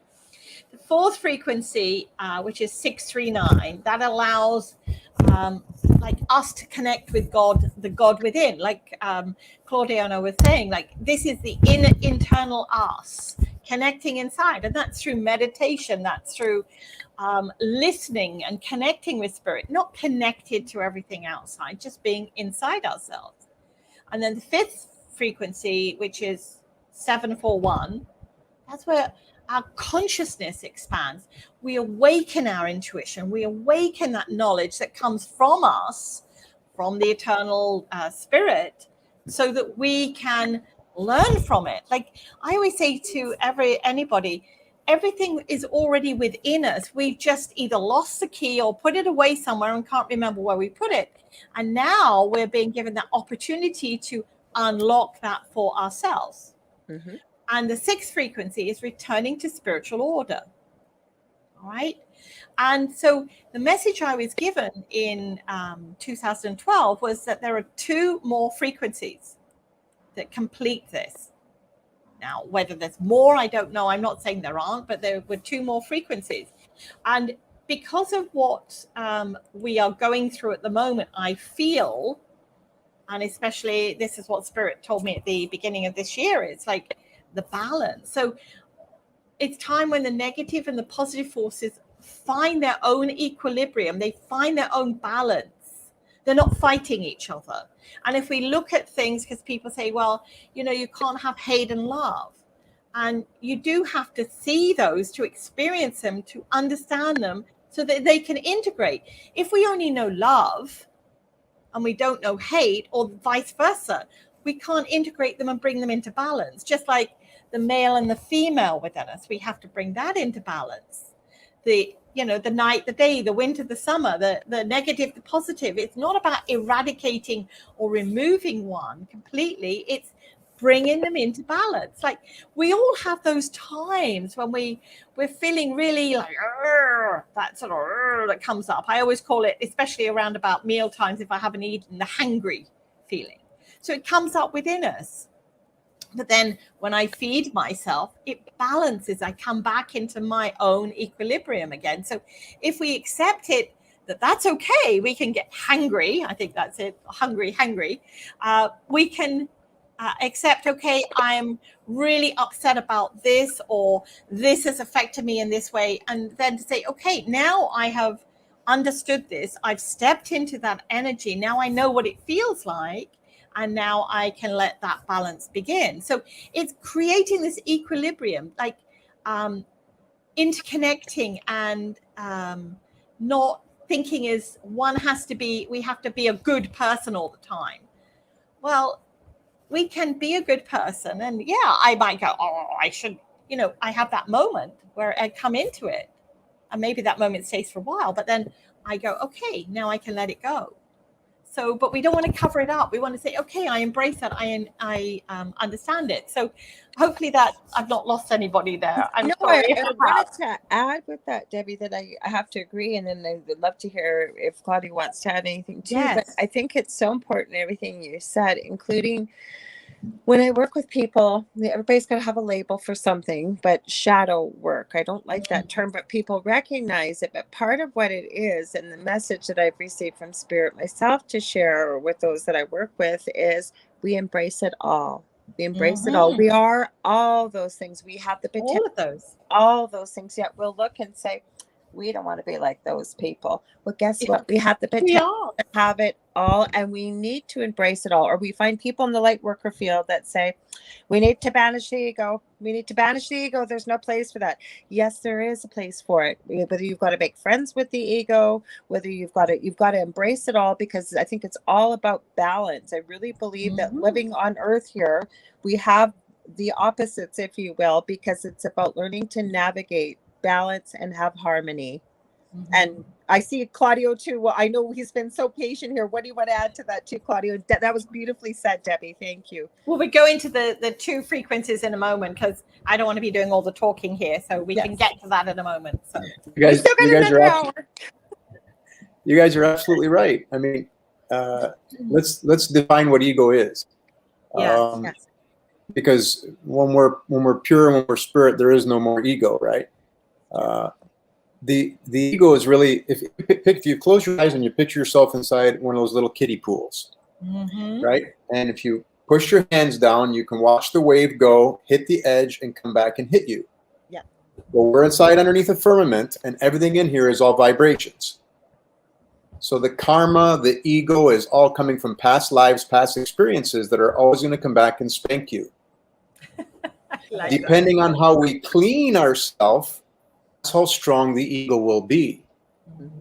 The fourth frequency, which is 639, that allows like us to connect with God, the God within, like Claudio and I were saying, like this is the internal us connecting inside, and that's through meditation, that's through listening and connecting with spirit, not connected to everything outside, just being inside ourselves. And then the fifth frequency, which is 741, that's where our consciousness expands. We awaken our intuition. We awaken that knowledge that comes from us, from the eternal spirit, so that we can learn from it. Like I always say to anybody, everything is already within us. We've just either lost the key or put it away somewhere and can't remember where we put it. And now we're being given that opportunity to unlock that for ourselves. Mm-hmm. And the sixth frequency is returning to spiritual order. All right. And so the message I was given in 2012 was that there are 2 more frequencies that complete this. Now, whether there's more, I don't know. I'm not saying there aren't, but there were 2 more frequencies. And because of what we are going through at the moment, I feel, and especially this is what Spirit told me at the beginning of this year, it's like the balance. So it's time when the negative and the positive forces find their own equilibrium. They find their own balance. They're not fighting each other. And if we look at things, because people say, well, you know, you can't have hate and love. And you do have to see those, to experience them, to understand them, so that they can integrate. If we only know love and we don't know hate, or vice versa, we can't integrate them and bring them into balance. Just like the male and the female within us, we have to bring that into balance. The night, the day, the winter, the summer, the negative, the positive. It's not about eradicating or removing one completely. It's bringing them into balance. Like, we all have those times when we're feeling really like that sort of that comes up. I always call it, especially around about meal times, if I haven't eaten, the hangry feeling. So it comes up within us. But then when I feed myself, it balances. I come back into my own equilibrium again. So if we accept it, that's okay. We can get hangry. I think that's it. Hungry. We can accept, okay, I'm really upset about this, or this has affected me in this way. And then to say, okay, now I have understood this. I've stepped into that energy. Now I know what it feels like. And now I can let that balance begin. So it's creating this equilibrium, like interconnecting, and not thinking as one has to be, we have to be a good person all the time. Well, we can be a good person. And yeah, I might go, oh, I should, I have that moment where I come into it. And maybe that moment stays for a while, but then I go, okay, now I can let it go. So, but we don't want to cover it up. We want to say, okay, I embrace that. I understand it. So hopefully that I've not lost anybody there. I'm sorry. I wanted to add with that, Debbie, that I have to agree. And then I would love to hear if Claudia wants to add anything too. Yes. But I think it's so important, everything you said, including when I work with people, everybody's got to have a label for something, but shadow work. I don't like that term, but people recognize it. But part of what it is, and the message that I've received from Spirit myself to share with those that I work with, is we embrace it all. We embrace it all. We are all those things. We have the potential. All of those. All those things. Yet we'll look and say, we don't want to be like those people. Well, guess what? We have the potential to have it all, and we need to embrace it all. Or we find people in the light worker field that say, we need to banish the ego. We need to banish the ego. There's no place for that. Yes, there is a place for it. Whether you've got to make friends with the ego, whether you've got to embrace it all, because I think it's all about balance. I really believe that living on earth here, we have the opposites, if you will, because it's about learning to navigate balance and have harmony. And I see Claudio too. Well, I know he's been so patient here. What do you want to add to that too, Claudio? That was beautifully said, Debbie. Thank you. Well, we go into the 2 frequencies in a moment, because I don't want to be doing all the talking here, so we can get to that in a moment. So you guys are absolutely right. I mean, let's define what ego is. Yes. Because when we're pure and when we're spirit, there is no more ego, right? The ego is really, if you close your eyes and you picture yourself inside one of those little kiddie pools, right? And if you push your hands down, you can watch the wave go, hit the edge, and come back and hit you. Yeah. Well, we're inside underneath a firmament, and everything in here is all vibrations. So the karma, the ego is all coming from past lives, past experiences that are always going to come back and spank you. Depending on how we clean ourselves, that's how strong the ego will be.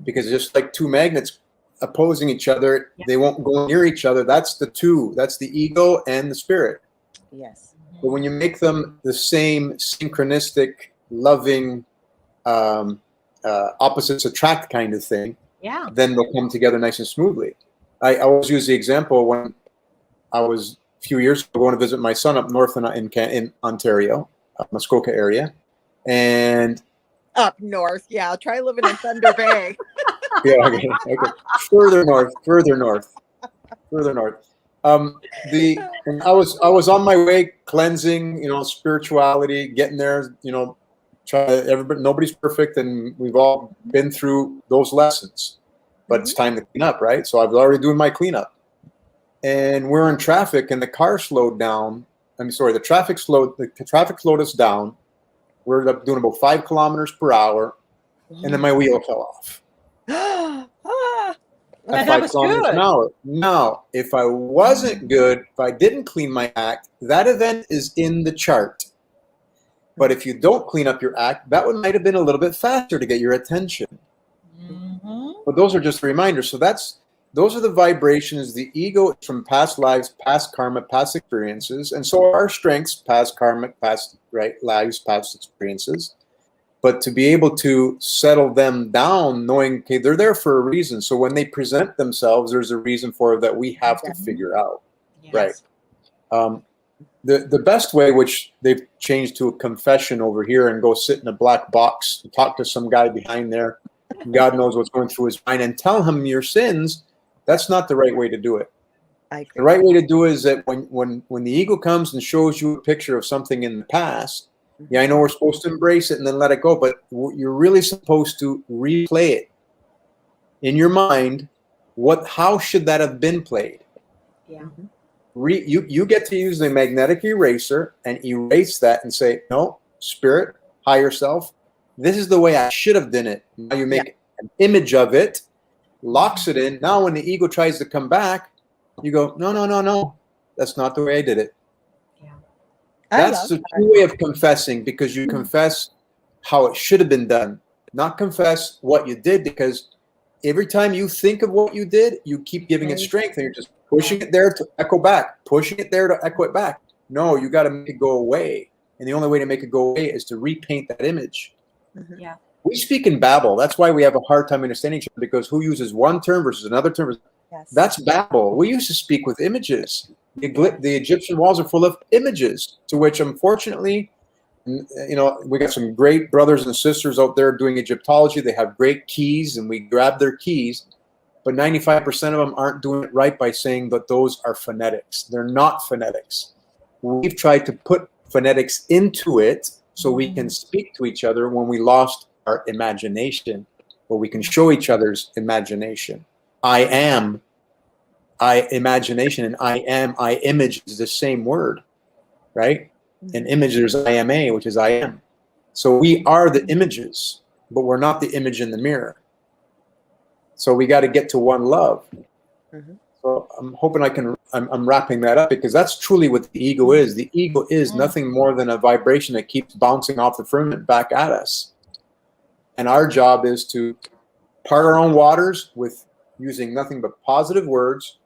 Because just like 2 magnets opposing each other, they won't go near each other. That's the 2. That's the ego and the spirit. Yes. But when you make them the same synchronistic, loving, opposites attract kind of thing, then they'll come together nice and smoothly. I always use the example when I was a few years ago going to visit my son up north in Ontario, Muskoka area, and up north, try living in Thunder Bay. Okay. Further north. And I was on my way cleansing, spirituality, getting there, nobody's perfect, and we've all been through those lessons, but it's time to clean up, right? So I was already doing my cleanup, and we're in traffic, and the car slowed down. The traffic slowed us down. We're up doing about 5 kilometers per hour, and then my wheel fell off. At 5 kilometers an hour. Now, if I wasn't good, if I didn't clean my act, that event is in the chart. But if you don't clean up your act, that one might have been a little bit faster to get your attention. But those are just reminders. So those are the vibrations. The ego is from past lives, past karma, past experiences, and so are our strengths, past karma, past lives, past experiences. But to be able to settle them down, knowing, okay, they're there for a reason. So when they present themselves, there's a reason for it that we have to figure out. Yes. Right. The best way, which they've changed to a confession over here and go sit in a black box and talk to some guy behind there, God knows what's going through his mind, and tell him your sins, that's not the right way to do it. The right way to do it is that when the ego comes and shows you a picture of something in the past, I know we're supposed to embrace it and then let it go, but you're really supposed to replay it in your mind. How should that have been played? Yeah. You get to use the magnetic eraser and erase that and say, no, spirit, higher self, this is the way I should have done it. Now you make an image of it, locks it in. Now when the ego tries to come back, you go, no, that's not the way I did it. That's the true way of confessing, because you confess how it should have been done, not confess what you did, because every time you think of what you did, you keep giving it strength, and you're just pushing it there to echo back, pushing it there to echo it back. No, you got to make it go away. And the only way to make it go away is to repaint that image. Yeah. We speak in babble. That's why we have a hard time understanding each other, because who uses one term versus another term? That's babble. We used to speak with images. The Egyptian walls are full of images, to which, unfortunately, we got some great brothers and sisters out there doing Egyptology. They have great keys, and we grab their keys, but 95% of them aren't doing it right by saying that those are phonetics. They're not phonetics. We've tried to put phonetics into it so we can speak to each other when we lost our imagination, where we can show each other's imagination. Imagination, and I image is the same word, right? And image, there's IMA, which is I am. So we are the images, but we're not the image in the mirror. So we got to get to one love. So I'm hoping I'm wrapping that up, because that's truly what the ego is. The ego is nothing more than a vibration that keeps bouncing off the firmament back at us. And our job is to part our own waters with using nothing but positive words,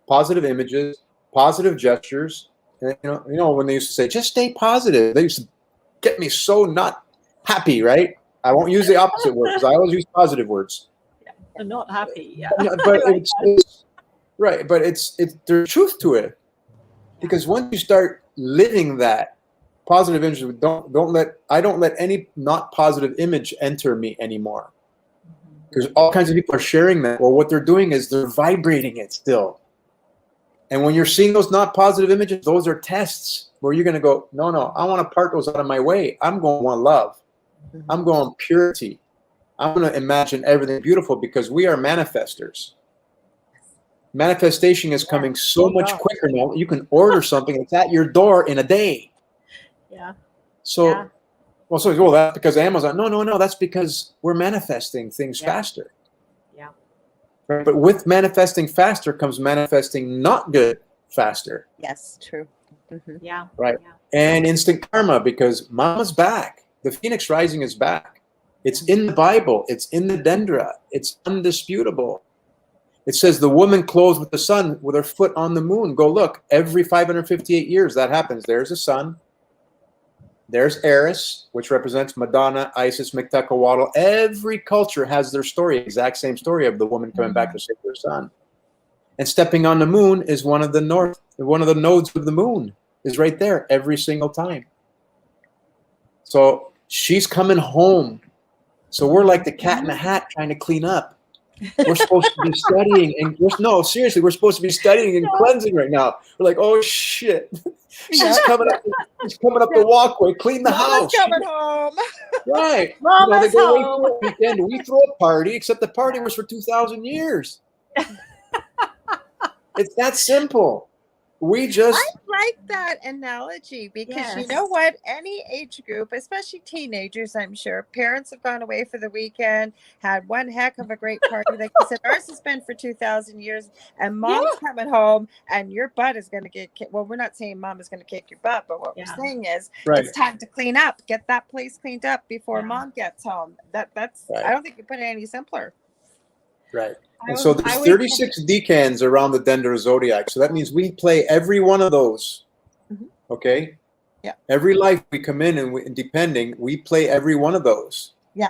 positive images, positive gestures. And, when they used to say, just stay positive, they used to get me so not happy, right? I won't use the opposite word, because I always use positive words. I'm not happy. Yeah. But there's truth to it, because once you start living that positive image, I don't let any not positive image enter me anymore, because all kinds of people are sharing that. Well, what they're doing is they're vibrating it still. And when you're seeing those not positive images, those are tests where you're going to go, no, I want to part those out of my way. I'm going one love. I'm going purity. I'm going to imagine everything beautiful, because we are manifestors. Manifestation is coming so much quicker now. You can order something that's at your door in a day. Yeah. So, well, that's because Amazon. No, that's because we're manifesting things faster. Yeah. Right? But with manifesting faster comes manifesting not good faster. Yes, true. Yeah. Right. Yeah. And instant karma, because Mama's back. The Phoenix Rising is back. It's in the Bible. It's in the Dendra. It's undisputable. It says the woman clothed with the sun with her foot on the moon. Go look. Every 558 years that happens. There's a sun. There's Eris, which represents Madonna, Isis, Mictecawatl. Every culture has their story, exact same story of the woman coming back to save her son. And stepping on the moon is one of the nodes of the moon is right there every single time. So she's coming home. So we're like the cat in the hat trying to clean up. We're supposed to be studying, and no, seriously, we're supposed to be studying and cleansing right now. We're like, oh shit, she's coming up. She's coming up the walkway. Clean the Mama's house. coming home. Right. Mama's they go away home. for a weekend. We throw a party, except the party was for 2,000 years. It's that simple. We just. I like that analogy because you know what? Any age group, especially teenagers, I'm sure, parents have gone away for the weekend, had one heck of a great party. Like you said, ours has been for 2,000 years, and mom's coming home, and your butt is going to get kicked. Well, we're not saying mom is going to kick your butt, but what we're saying is it's time to clean up, get that place cleaned up before mom gets home. That's I don't think you put it any simpler. Right. And so there's 36 decans around the Dendro Zodiac. So that means we play every one of those. Okay? Yeah. Every life we come in and depending, we play every one of those. Yeah.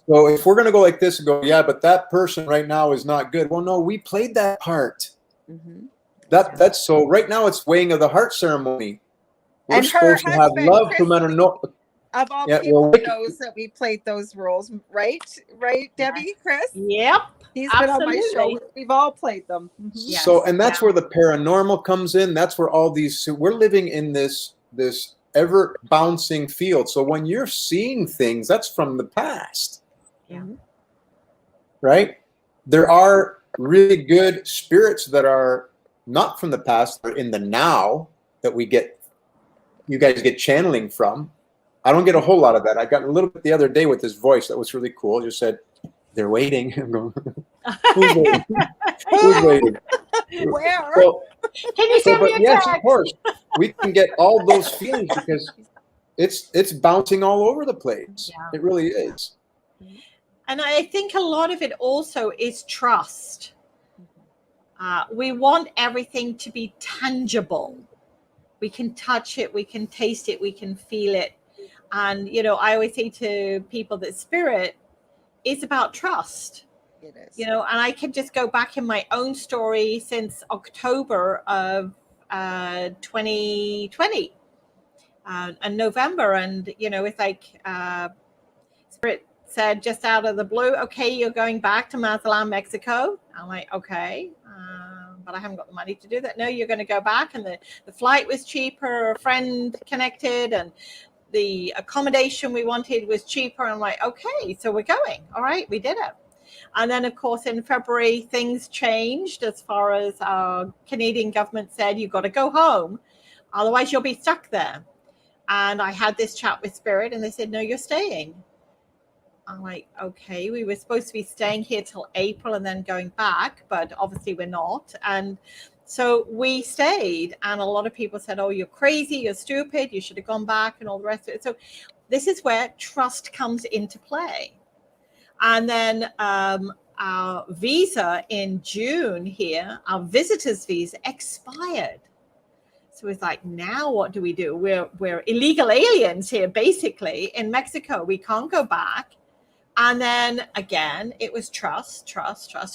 So if we're going to go like this and go, yeah, but that person right now is not good. Well, no, we played that part. That's so right now it's weighing of the heart ceremony. We're supposed to have love no matter no. Of all people knows that we played those roles, right? Right, Debbie, Chris? Yep. He's been on my show. We've all played them. So, and that's where the paranormal comes in. That's where all these, we're living in this ever bouncing field. So when you're seeing things, that's from the past. Right? There are really good spirits that are not from the past, they're in the now that you guys get channeling from. I don't get a whole lot of that. I got a little bit the other day with his voice. That was really cool. Just said, they're waiting. I'm going, who's waiting? Who's waiting? Where? So, can you send me a yes, text? of course. We can get all those feelings because it's bouncing all over the place. It really is. And I think a lot of it also is trust. We want everything to be tangible. We can touch it, we can taste it, we can feel it. And, I always say to people that spirit is about trust. It is. And I can just go back in my own story since October of 2020 and November. And, it's like spirit said just out of the blue, okay, you're going back to Mazatlan, Mexico. I'm like, okay. But I haven't got the money to do that. No, you're going to go back. And the flight was cheaper. A friend connected and the accommodation we wanted was cheaper. I'm like, okay, so we're going. All right, we did it. And then, of course, in February, things changed as far as our Canadian government said, you've got to go home. Otherwise, you'll be stuck there. And I had this chat with Spirit and they said, no, you're staying. I'm like, okay, we were supposed to be staying here till April and then going back, but obviously we're not. And so we stayed, and a lot of people said, oh, you're crazy, you're stupid, you should have gone back and all the rest of it. So this is where trust comes into play. And then our visa in June here, our visitor's visa expired. So it's like, now what do we do? We're illegal aliens here, basically, in Mexico. We can't go back. And then again, it was trust.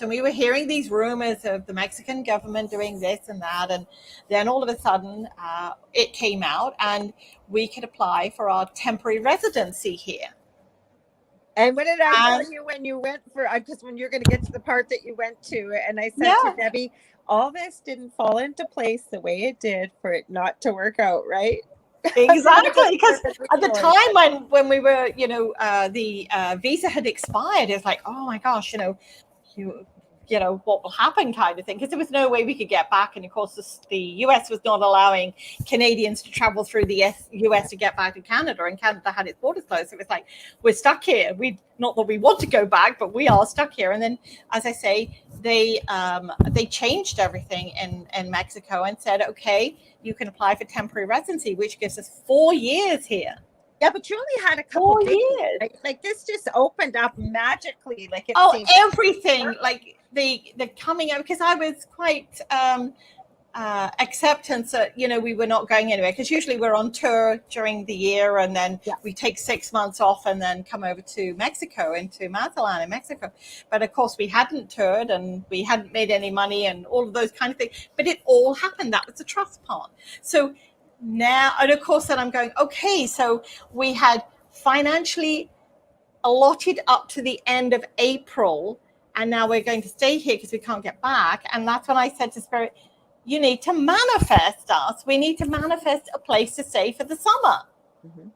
And we were hearing these rumors of the Mexican government doing this and that. And then all of a sudden, it came out and we could apply for our temporary residency here. And what did I tell you when you went for, because when you're going to get to the part that you went to, and I said to Debbie, all this didn't fall into place the way it did for it not to work out, right? Exactly, because at the time when we were, the visa had expired, it's like, oh my gosh, what will happen kind of thing, because there was no way we could get back. And of course, the US was not allowing Canadians to travel through the US to get back to Canada, and Canada had its borders closed. So it was like, we're stuck here. Not that we want to go back, but we are stuck here. And then, as I say, they changed everything in Mexico and said, okay, you can apply for temporary residency, which gives us 4 years here. Yeah, but you only had a couple 4 days. years. Like this just opened up magically. Like everything, like the coming out, because I was quite acceptance that we were not going anywhere, because usually we're on tour during the year and then we take 6 months off and then come over to Mexico, into Mazatlan in Mexico. But of course we hadn't toured and we hadn't made any money and all of those kind of things, but it all happened. That was the trust part. So now, and of course then I'm going, okay, so we had financially allotted up to the end of April, And now we're going to stay here because we can't get back. And that's when I said to Spirit, you need to manifest us. We need to manifest a place to stay for the summer. Mhm.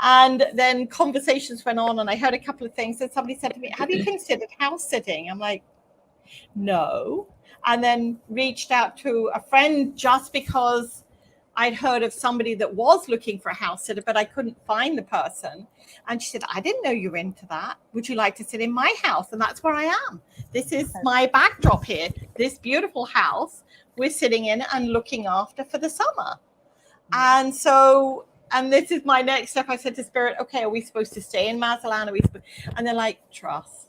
And then conversations went on, and I heard a couple of things. And somebody said to me, have you considered house sitting? I'm like, no. And then reached out to a friend just because I'd heard of somebody that was looking for a house sitter, but I couldn't find the person. And she said, I didn't know you were into that. Would you like to sit in my house? And that's where I am. This is my backdrop here. This beautiful house we're sitting in and looking after for the summer. And so, and this is my next step. I said to Spirit, okay, are we supposed to stay in Mazatlan? And they're like, trust.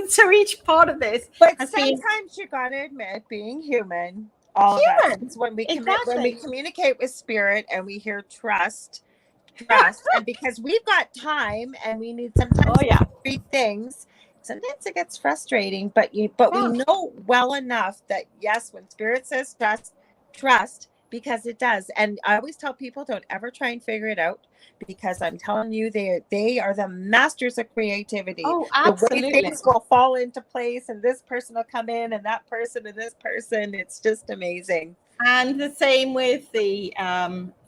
So each part of this, but sometimes you gotta admit, being human, all of us, when we communicate with Spirit and we hear trust, and because we've got time and we need sometimes three things. Sometimes it gets frustrating, but we know well enough that yes, when Spirit says trust, because it does. And I always tell people, don't ever try and figure it out, because I'm telling you, they are the masters of creativity. Oh, absolutely. The way things will fall into place, and this person will come in, and that person, and this person. It's just amazing. And the same with the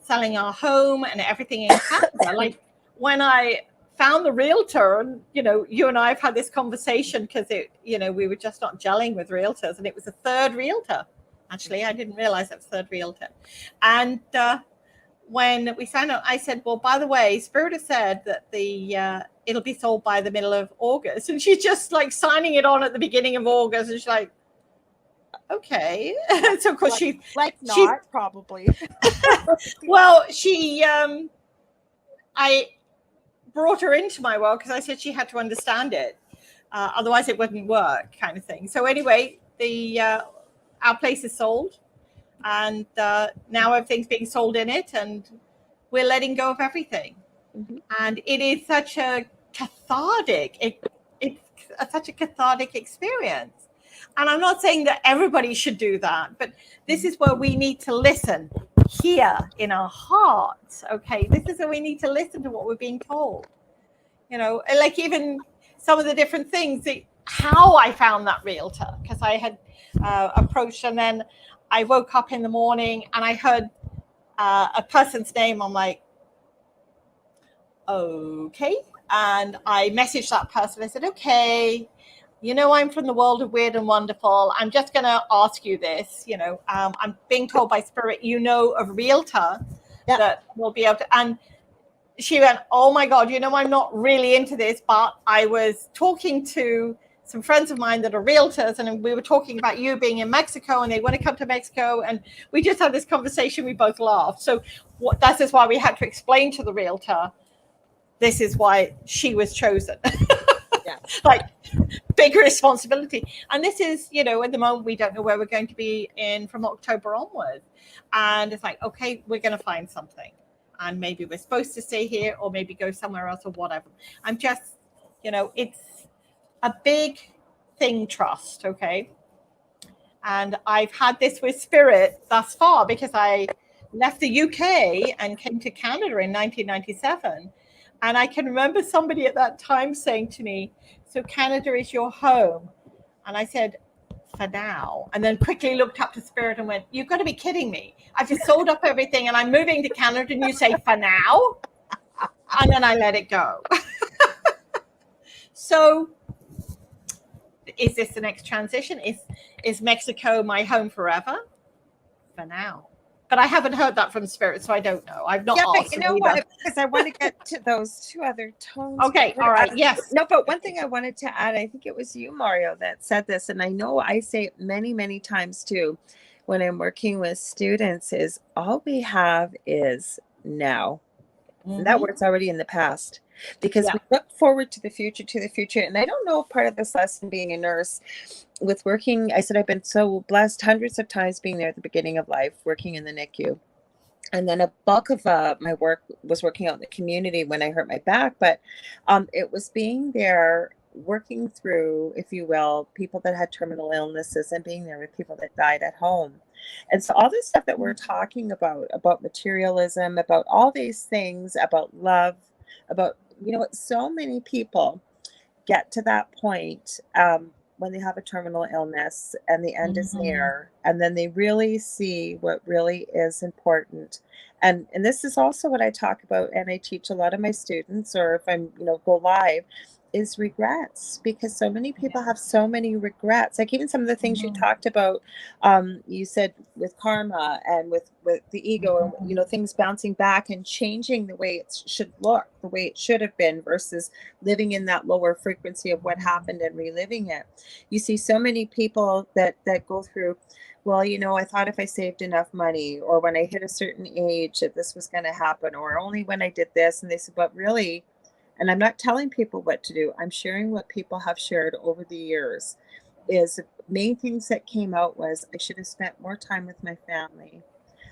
selling our home and everything in Canada. Like when I found the realtor, and you and I have had this conversation because we were just not gelling with realtors, and it was a third realtor. Actually, I didn't realize that was third realtor. And when we signed up, I said, well, by the way, Spirit has said that it'll be sold by the middle of August. And she's just like signing it on at the beginning of August. And she's like, okay. So of course probably. Well, I brought her into my world because I said she had to understand it. Otherwise it wouldn't work, kind of thing. So anyway, our place is sold, and now everything's being sold in it, and we're letting go of everything. Mm-hmm. And it is such a cathartic, it's such a cathartic experience. And I'm not saying that everybody should do that, but this is where we need to listen here in our hearts. Okay, this is where we need to listen to what we're being told. Like even some of the different things, how I found that realtor, because I had approached, and then I woke up in the morning and I heard a person's name. I'm like, okay. And I messaged that person. I said, okay, I'm from the world of weird and wonderful. I'm just going to ask you this. I'm being told by Spirit, of a realtor that will be able to. And she went, oh my God, I'm not really into this, but I was talking to some friends of mine that are realtors, and we were talking about you being in Mexico, and they want to come to Mexico. And we just had this conversation. We both laughed. So that is why we had to explain to the realtor, this is why she was chosen. Like big responsibility. And this is, at the moment, we don't know where we're going to be in from October onwards. And it's like, okay, we're going to find something. And maybe we're supposed to stay here or maybe go somewhere else or whatever. I'm just, it's a big thing, trust. Okay. And I've had this with Spirit thus far because I left the UK and came to Canada in 1997. And I can remember somebody at that time saying to me, so Canada is your home? And I said, for now. And then quickly looked up to Spirit and went, you've got to be kidding me. I've just sold up everything and I'm moving to Canada, and you say, for now? And then I let it go. So is this the next transition? Is Mexico my home forever? For now. But I haven't heard that from Spirit, so I don't know. I've not asked. But what? Because I want to get to those two other tones. Okay, all right, yes. No, but one thing I wanted to add, I think it was you, Mario, that said this, and I know I say it many, many times too, when I'm working with students, is all we have is now. Mm-hmm. That word's already in the past. Because we look forward to the future. And I don't know if part of this lesson being a nurse with working, I said, I've been so blessed hundreds of times being there at the beginning of life, working in the NICU. And then a bulk of my work was working out in the community when I hurt my back. But it was being there, working through, if you will, people that had terminal illnesses and being there with people that died at home. And so all this stuff that we're talking about materialism, about all these things, about love, about, so many people get to that point when they have a terminal illness and the end is Mhm. near, and then they really see what really is important. And this is also what I talk about, and I teach a lot of my students, or if I'm, go live, is regrets, because so many people have so many regrets. Like even some of the things you Mhm. talked about, you said with karma and with the ego, and things bouncing back and changing the way it should look, the way it should have been, versus living in that lower frequency of what happened and reliving it. You see so many people that go through, well, I thought if I saved enough money, or when I hit a certain age that this was going to happen, or only when I did this. And they said, but really, and I'm not telling people what to do, I'm sharing what people have shared over the years, is the main things that came out was, I should have spent more time with my family.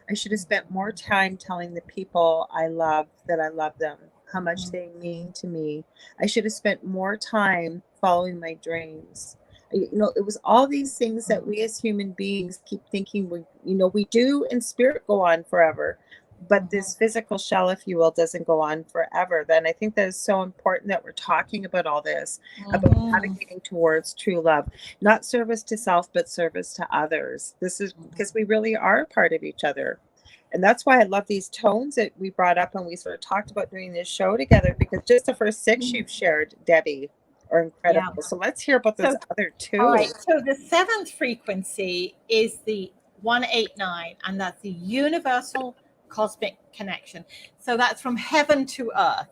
I should have spent more time telling the people I love that I love them, how much they mean to me. I should have spent more time following my dreams. It was all these things that we as human beings keep thinking we do in spirit go on forever. But this physical shell, if you will, doesn't go on forever. Then I think that is so important that we're talking about all this, about navigating towards true love, not service to self, but service to others. This is because we really are a part of each other. And that's why I love these tones that we brought up when we sort of talked about doing this show together, because just the first 6 you've shared, Debbie, are Yeah. incredible. So let's hear about those other 2. All right. So the 7th frequency is the 189, and that's the universal cosmic connection. So that's from heaven to earth.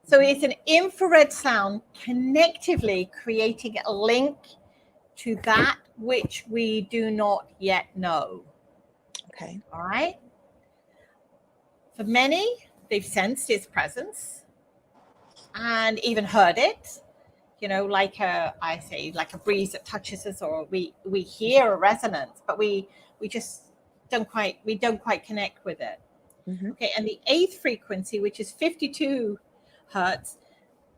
So it's an infrared sound connectively creating a link to that which we do not yet know. Okay. All right. For many, they've sensed its presence and even heard it. Like I say, like a breeze that touches us, or we hear a resonance, but we just don't quite connect with it. Okay. And the 8th frequency, which is 52 hertz,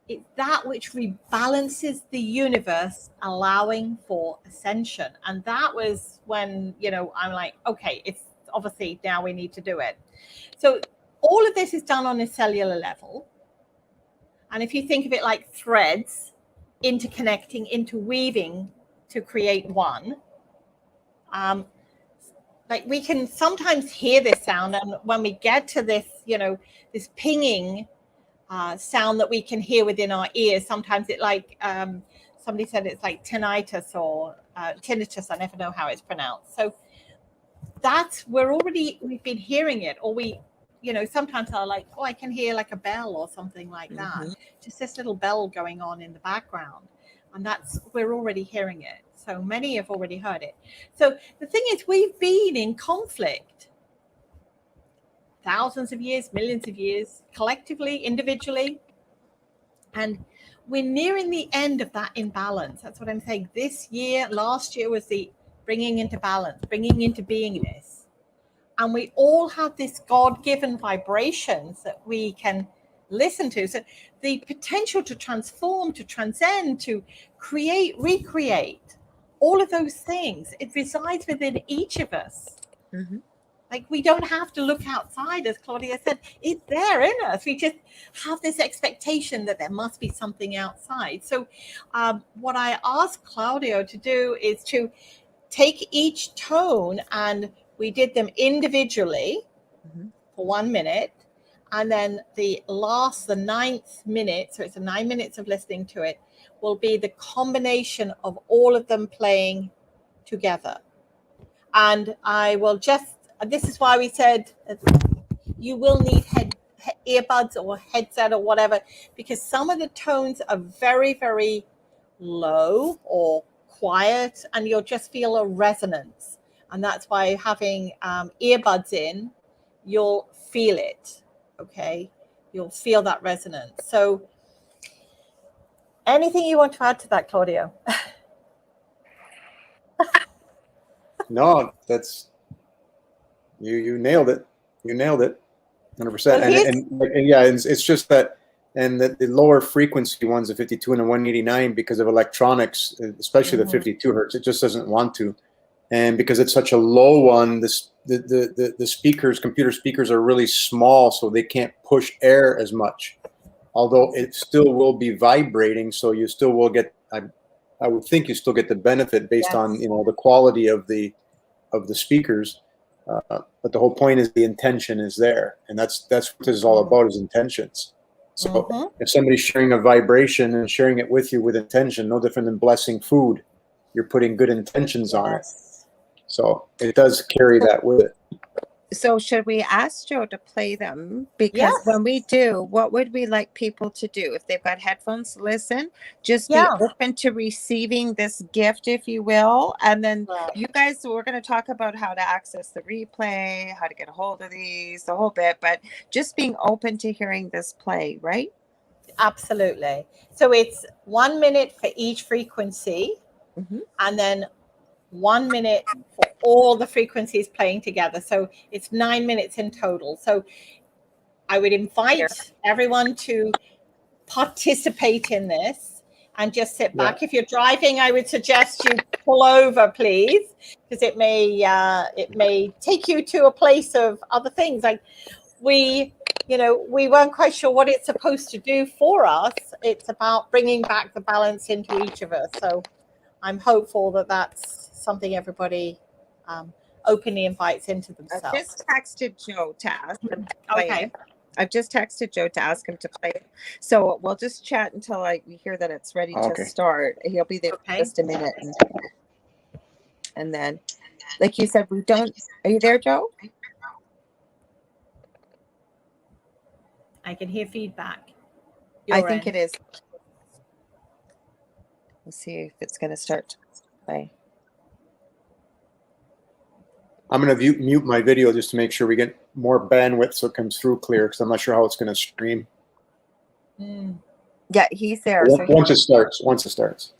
it's that which rebalances the universe, allowing for ascension. And that was when, I'm like, okay, it's obviously now we need to do it. So all of this is done on a cellular level. And if you think of it like threads interconnecting, interweaving to create one, like we can sometimes hear this sound. And when we get to this, this pinging sound that we can hear within our ears, sometimes it like, somebody said it's like tinnitus or tinnitus. I never know how it's pronounced. So we've been hearing it, or sometimes I'll like, oh, I can hear like a bell or something like that. Just this little bell going on in the background. And we're already hearing it. So many have already heard it. So the thing is, we've been in conflict thousands of years, millions of years, collectively, individually. And we're nearing the end of that imbalance. That's what I'm saying. Last year was the bringing into balance, bringing into beingness. And we all have this God-given vibrations that we can listen to. So the potential to transform, to transcend, to create, recreate, all of those things, it resides within each of us. Like we don't have to look outside, as Claudia said. It's there in us. We just have this expectation that there must be something outside. So what I asked Claudio to do is to take each tone, and we did them individually for 1 minute. And then the 9th minute, so it's 9 minutes of listening to it, will be the combination of all of them playing together. And I will this is why we said you will need earbuds or headset or whatever, because some of the tones are very, very low or quiet, and you'll just feel a resonance. And that's why having earbuds in, you'll feel it. Okay, you'll feel that resonance. So anything you want to add to that, Claudio? No, that's you nailed it. You nailed it 100%. And yeah, it's just that, and the lower frequency ones, the 52 and the 189, because of electronics, especially the 52 hertz, it just doesn't want to. And because it's such a low one, the speakers, computer speakers, are really small, so they can't push air as much. Although it still will be vibrating, so you still will get I would think you still get the benefit based on, Yes. you know, the quality of the speakers. But the whole point is the intention is there, and that's what this is all about, is intentions. So if somebody's sharing a vibration and sharing it with you with intention, no different than blessing food, you're putting good intentions on it. So it does carry that with it. So should we ask Joe to play them? Because Yes. when we do, what would we like people to do? If they've got headphones, listen, just be Yeah. open to receiving this gift, if you will. And then Right. you guys, we're going to talk about how to access the replay, how to get a hold of these, the whole bit, but just being open to hearing this play, right? Absolutely. So it's 1 minute for each frequency, and then 1 minute for all the frequencies playing together. So it's 9 minutes in total. So I would invite everyone to participate in this and just sit back. If you're driving, I would suggest you pull over, please, because it may take you to a place of other things. Like we weren't quite sure what it's supposed to do for us. It's about bringing back the balance into each of us. So I'm hopeful that that's something everybody openly invites into themselves. I just texted Joe to ask him to play Okay. it. I've just texted Joe to ask him to play it. So we'll just chat until we hear that it's ready to start. He'll be there for just a minute. And then, like you said, are you there, Joe? I can hear feedback. I think it is. Let's see if it's going to start to play. I'm going to mute my video just to make sure we get more bandwidth so it comes through clear, because I'm not sure how it's going to stream. Yeah, he's there. Once it starts.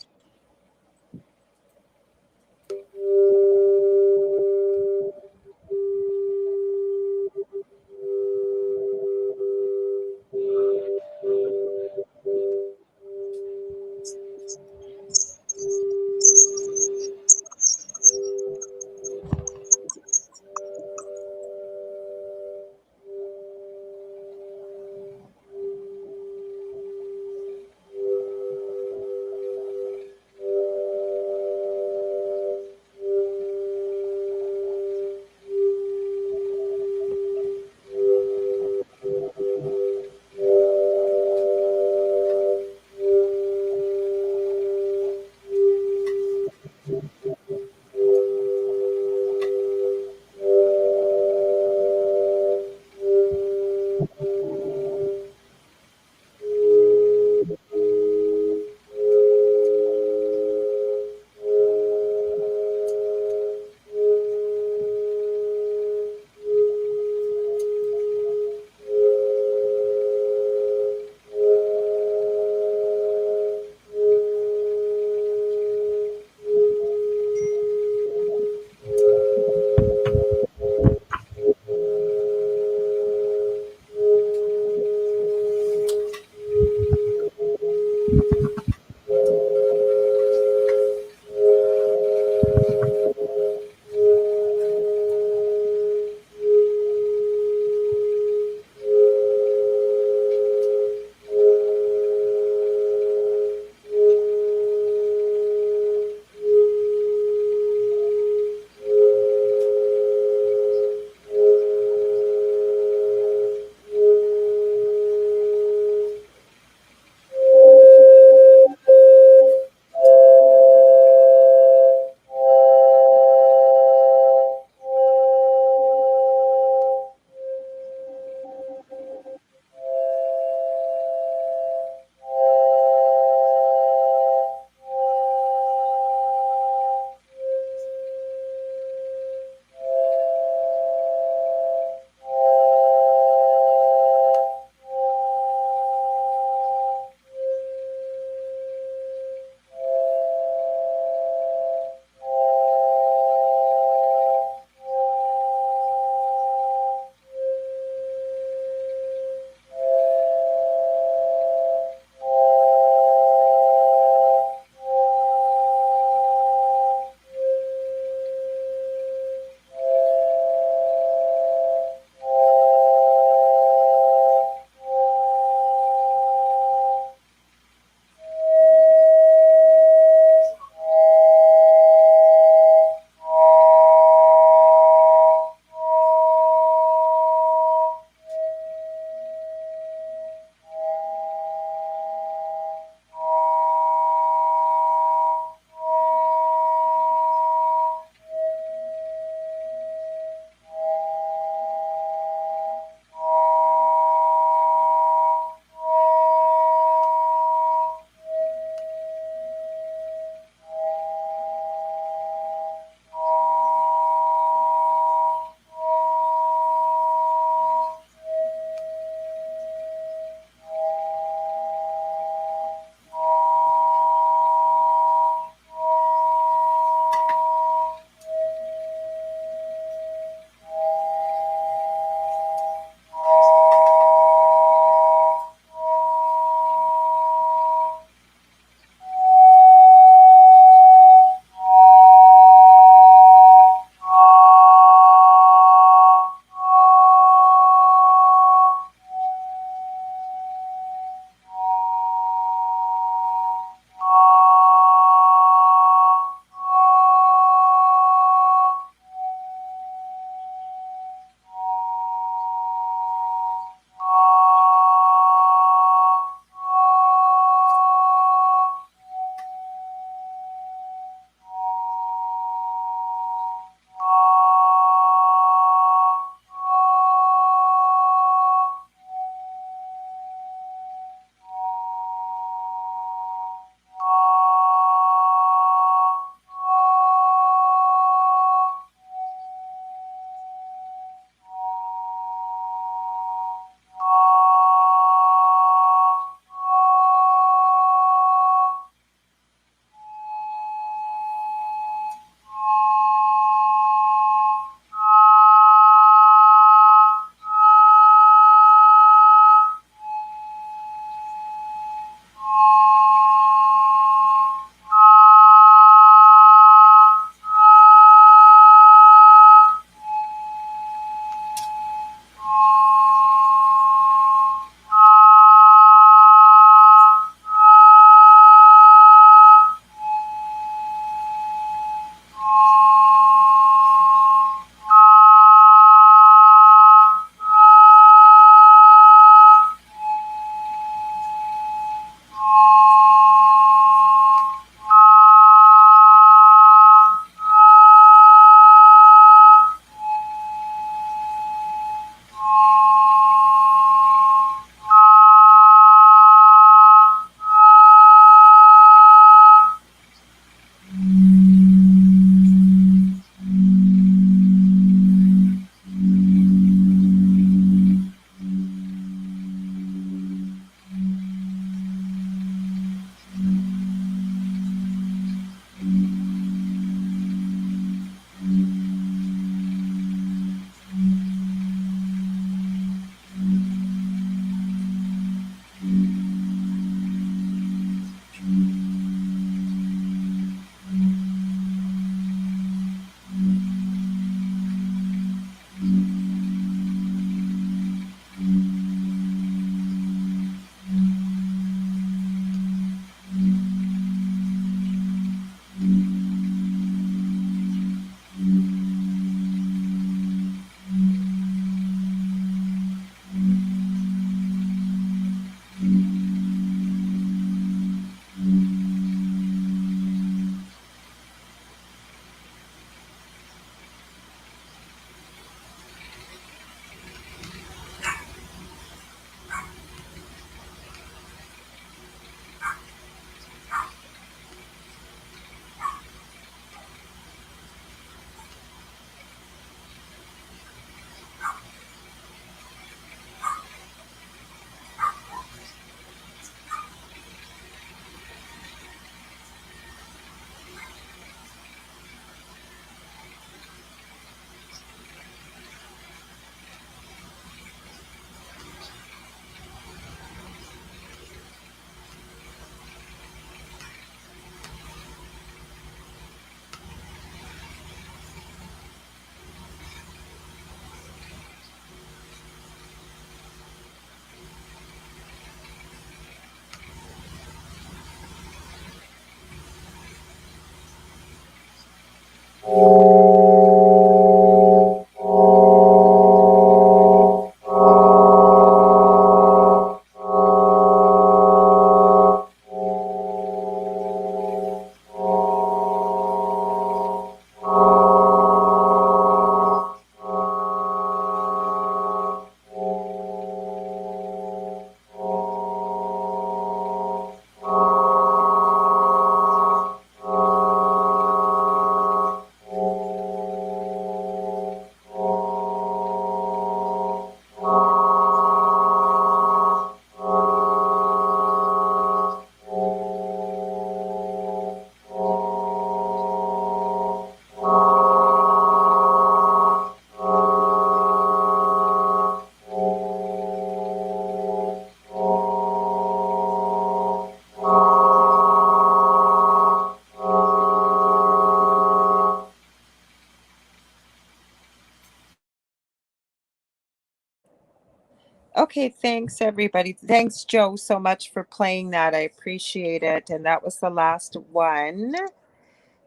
Okay, thanks everybody. Thanks, Joe, so much for playing that. I appreciate it. And that was the last one.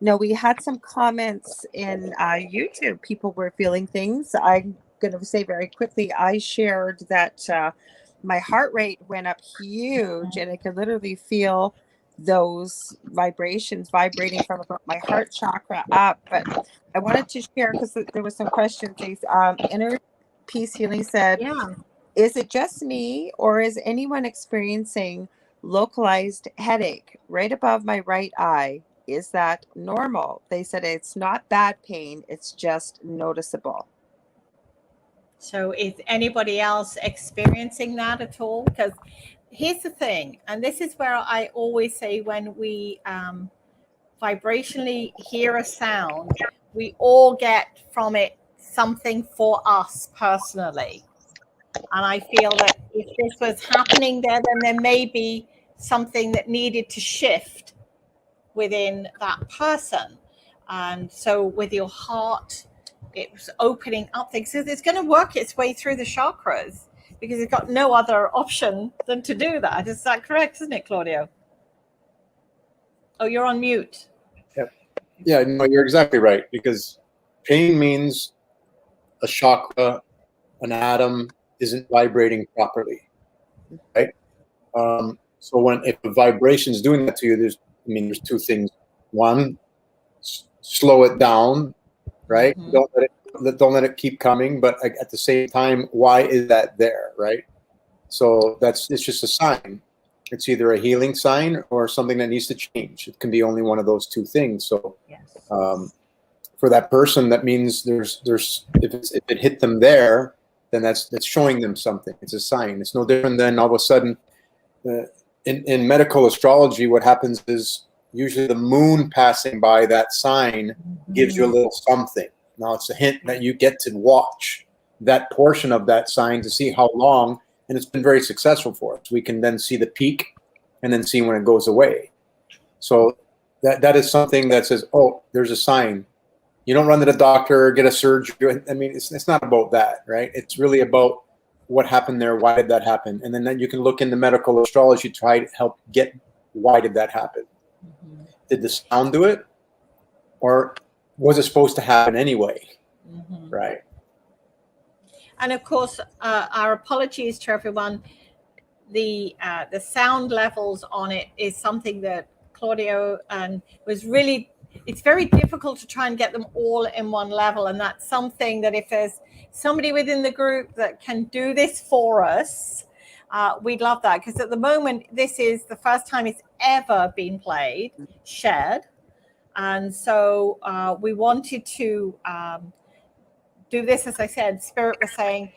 No, we had some comments in YouTube. People were feeling things. I'm going to say very quickly, I shared that my heart rate went up huge and I could literally feel those vibrations vibrating from about my heart chakra up. But I wanted to share because there were some questions. Inner Peace Healing said, Yeah. is it just me or is anyone experiencing localized headache right above my right eye? Is that normal? They said it's not bad pain, it's just noticeable. So is anybody else experiencing that at all? Because here's the thing, and this is where I always say when we vibrationally hear a sound, we all get from it something for us personally. And I feel that if this was happening there, then there may be something that needed to shift within that person. And so with your heart, it was opening up things. So it's going to work its way through the chakras because it's got no other option than to do that. Is that correct, isn't it, Claudio? Oh, you're on mute. Yep. Yeah, no, you're exactly right, because pain means a chakra, an atom isn't vibrating properly, right? So if the vibration is doing that to you, there's two things. One, slow it down, right? Mm-hmm. Don't let it keep coming. But at the same time, why is that there, right? So it's just a sign. It's either a healing sign or something that needs to change. It can be only one of those two things. So, Yes. For that person, that means there's if it hit them there, then that's showing them something. It's a sign. It's no different than all of a sudden. In medical astrology, what happens is usually the moon passing by that sign gives you a little something. Now it's a hint that you get to watch that portion of that sign to see how long, and it's been very successful for us. We can then see the peak and then see when it goes away. So that is something that says, oh, there's a sign. You don't run to the doctor or get a surgery. I mean, it's not about that, right? It's really about what happened there, why did that happen? And then you can look into medical astrology to try to help get why did that happen? Mm-hmm. Did the sound do it? Or was it supposed to happen anyway? Mm-hmm. Right. And of course, our apologies to everyone. The sound levels on it is something that Claudio was really, it's very difficult to try and get them all in one level. And that's something that if there's somebody within the group that can do this for us, we'd love that. Because at the moment, this is the first time it's ever been played, shared. And so we wanted to do this, as I said, Spirit was saying,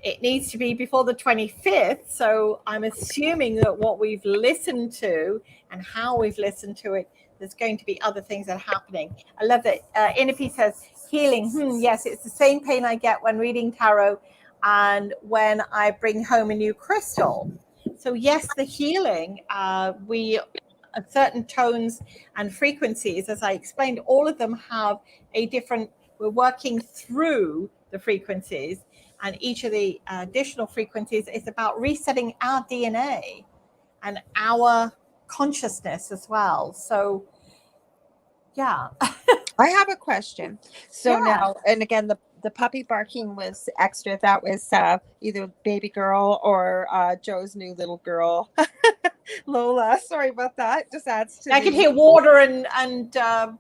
it needs to be before the 25th. So I'm assuming that what we've listened to and how we've listened to it, there's going to be other things that are happening. I love that Inner Peace says healing. Yes, it's the same pain I get when reading tarot and when I bring home a new crystal. So yes, the healing, certain tones and frequencies, as I explained, all of them have a different, we're working through the frequencies. And each of the additional frequencies is about resetting our DNA and our consciousness as well. So Yeah. I have a question. So Yeah. now, and again, the puppy barking was extra. That was either baby girl or Joe's new little girl, Lola. Sorry about that. Just adds to I can the hear water and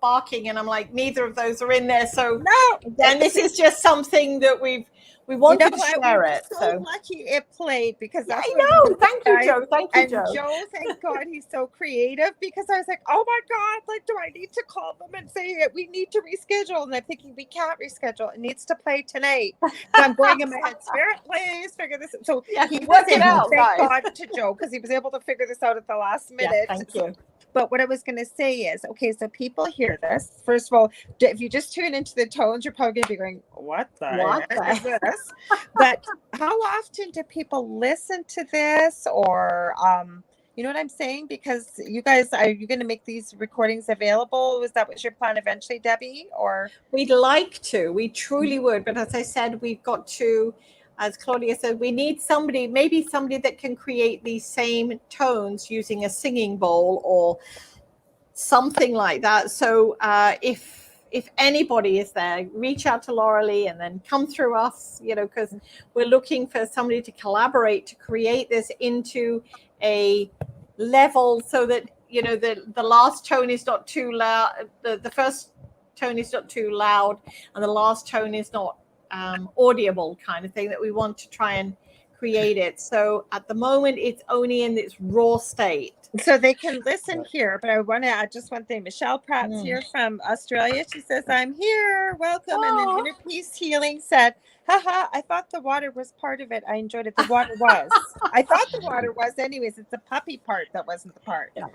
barking, and I'm like, neither of those are in there. So no. again, this is just something that we wanted to We share were it. so So lucky it played because yeah, that's I what we know. did, Thank you, guys. Joe. Thank you, And Joe. Joe, thank God he's so creative, because I was like, oh my God, like, do I need to call them and say we need to reschedule? And I'm thinking we can't reschedule. It needs to play tonight. So I'm going in my head, Spirit, please figure this out. So Yeah, he was work it able, out, thank guys. God to Joe, because he was able to figure this out at the last Yeah, minute. thank you. But what I was going to say is, okay, so people hear this. First of all, if you just tune into the tones, you're probably going to be going, what the heck is this? But how often do people listen to this? Or, you know what I'm saying? Because you guys, are you going to make these recordings available? Was that was your plan eventually, Debbie? Or We'd like to. We truly would. But as I said, we've got to, as Claudia said, we need somebody, maybe somebody that can create these same tones using a singing bowl or something like that. So if anybody is there, reach out to Laura Lee and then come through us, because we're looking for somebody to collaborate to create this into a level so that, the last tone is not too loud. The first tone is not too loud and the last tone is not audible, kind of thing, that we want to try and create it. So at the moment, it's only in its raw state. so they can listen here, but I want to add just one thing. Michelle Pratt's here from Australia. She says, I'm here. Welcome. And then Inner Peace Healing said, haha, I thought the water was part of it. I enjoyed it. The water was. I thought the water was anyways. It's the puppy part that wasn't the part. Yeah.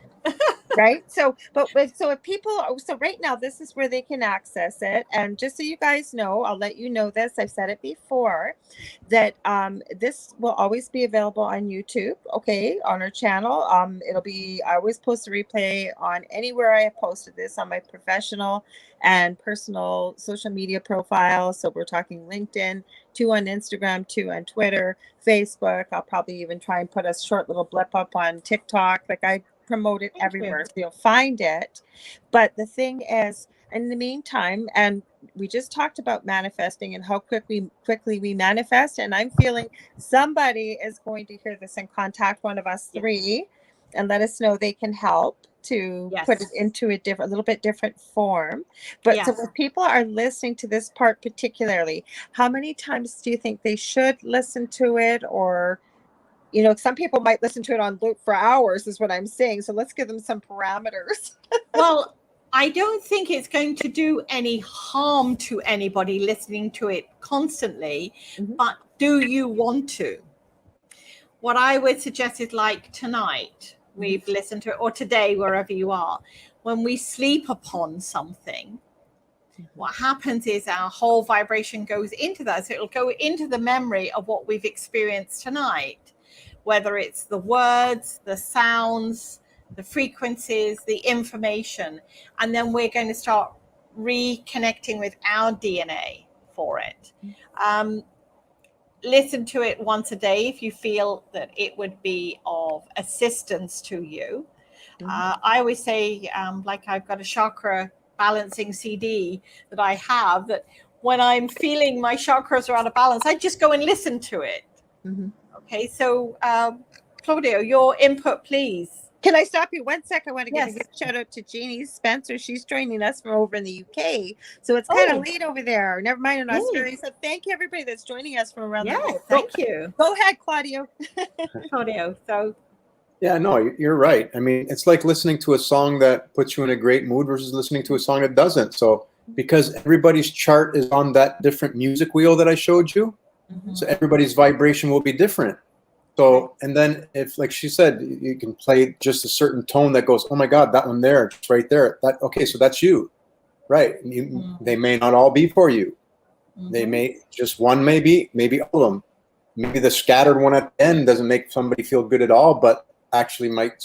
Right. So if people, so right now, this is where they can access it. And just so you guys know, I'll let you know this. I've said it before, that this will always be available on YouTube. Okay. On our channel. I always post a replay on anywhere I have posted this, on my professional and personal social media profile. So we're talking LinkedIn, 2 on Instagram, 2 on Twitter, Facebook. I'll probably even try and put a short little blip up on TikTok. Like, I promote it everywhere, so you'll find it. But the thing is, in the meantime, and we just talked about manifesting and how quickly we manifest, and I'm feeling somebody is going to hear this and contact one of us 3 and let us know they can help to put it into a little bit different form. But so when people are listening to this part particularly, how many times do you think they should listen to it? Or, some people might listen to it on loop for hours, is what I'm saying. So let's give them some parameters. Well, I don't think it's going to do any harm to anybody listening to it constantly, but do you want to? What I would suggest is, like tonight, we've listened to it, or today, wherever you are, when we sleep upon something, what happens is our whole vibration goes into that. So it'll go into the memory of what we've experienced tonight, whether it's the words, the sounds, the frequencies, the information. And then we're going to start reconnecting with our DNA for it. Listen to it once a day if you feel that it would be of assistance to you. I always say, like, I've got a chakra balancing CD that I have, that when I'm feeling my chakras are out of balance, I just go and listen to it. Okay, so Claudio, your input, please. Can I stop you 1 second? I want to give a good shout out to Jeannie Spencer. She's joining us from over in the UK. So it's kind of late over there. Never mind in Australia. So thank you, everybody that's joining us from around the world. Thank you. Go ahead, Claudio. Claudio, so. Yeah, no, you're right. I mean, it's like listening to a song that puts you in a great mood versus listening to a song that doesn't. So because everybody's chart is on that different music wheel that I showed you, so everybody's vibration will be different. So, and then if, like she said, you can play just a certain tone that goes, oh my God, that one there, it's right there. Okay, so that's you, right? They may not all be for you. They may, just one maybe all of them. Maybe the scattered one at the end doesn't make somebody feel good at all, but actually might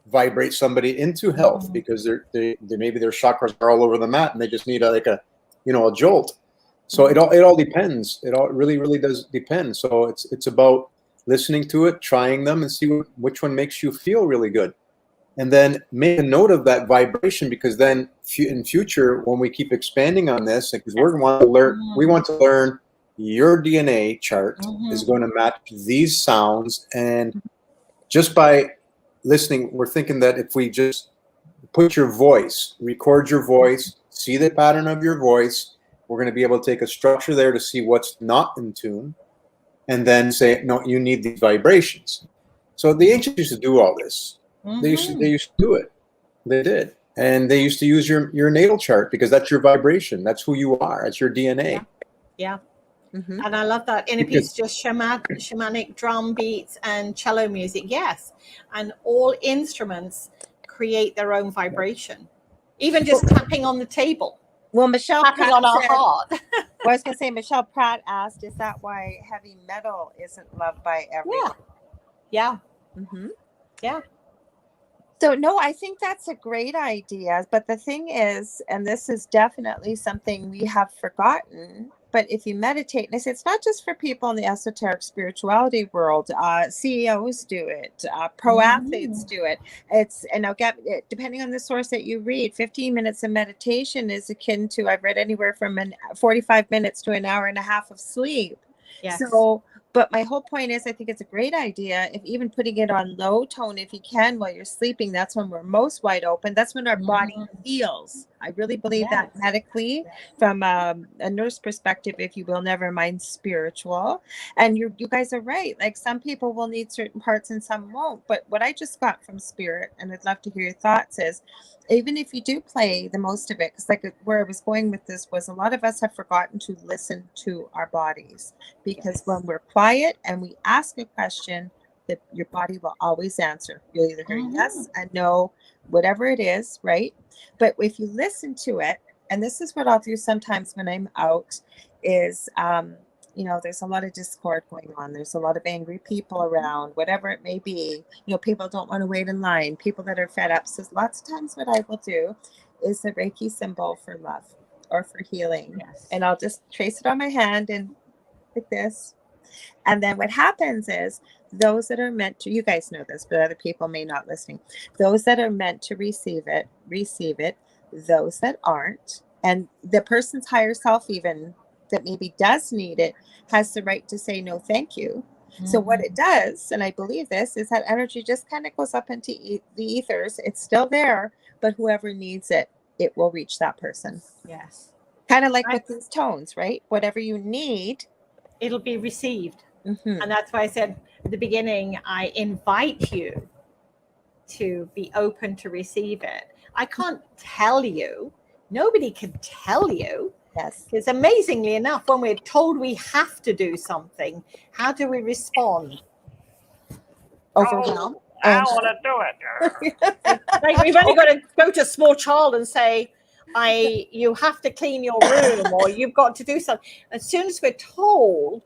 vibrate somebody into health because they maybe their chakras are all over the mat and they just need a jolt. So it all depends. It all really does depend. So it's about listening to it, trying them, and see which one makes you feel really good. and then make a note of that vibration, because then in future, when we keep expanding on this, because we want to learn your DNA chart is going to match these sounds. And just by listening, we're thinking that if we just put your voice, record your voice, see the pattern of your voice, we're going to be able to take a structure there to see what's not in tune, and then say, no, you need these vibrations. So the ancients used to do all this. They used to do it. They did. And they used to use your natal chart, because that's your vibration. That's who you are. That's your DNA. Yeah. And I love that. In a piece, just shamanic drum beats and cello music. Yes. And all instruments create their own vibration. Even just tapping on the table. Well, Michelle tapping Pratt on our said, heart. well, I was going to say, Michelle Pratt asked, is that why heavy metal isn't loved by everyone? Yeah. Yeah. So, no, I think that's a great idea. But the thing is, and this is definitely something we have forgotten, but if you meditate, and it's not just for people in the esoteric spirituality world, CEOs do it, pro athletes do it. And I'll get it, depending on the source that you read, 15 minutes of meditation is akin to, I've read anywhere from 45 minutes to an hour and a half of sleep. Yes. So, but my whole point is, I think it's a great idea, if even putting it on low tone, if you can, while you're sleeping, that's when we're most wide open. That's when our body heals. I really believe that medically, from a nurse perspective, if you will, never mind spiritual. And you guys are right. Like, some people will need certain parts and some won't. But what I just got from Spirit, and I'd love to hear your thoughts, is even if you do play the most of it, because like where I was going with this was, a lot of us have forgotten to listen to our bodies, because when we're quiet and we ask a question, that your body will always answer. You'll either hear yes and no, whatever it is, right? But if you listen to it, and this is what I'll do sometimes when I'm out, is there's a lot of discord going on. There's a lot of angry people around, whatever it may be. People don't want to wait in line, people that are fed up. So lots of times what I will do is the Reiki symbol for love or for healing. Yes. And I'll just trace it on my hand and like this. And then what happens is, those that are meant to, you guys know this, but other people may not listening, those that are meant to receive it. Those that aren't, and the person's higher self even that maybe does need it, has the right to say no thank you. So what it does, and I believe this, is that energy just kind of goes up into the ethers. It's still there, but whoever needs it, it will reach that person. Yes. Kind of like with these tones, right? Whatever you need, it'll be received. And that's why I said at the beginning, I invite you to be open to receive it. I can't tell you. Nobody can tell you. Yes. Because amazingly enough, when we're told we have to do something, how do we respond? Overwhelmed. I want to do it. Like, we've only got to go to a small child and say, you have to clean your room, or you've got to do something. As soon as we're told,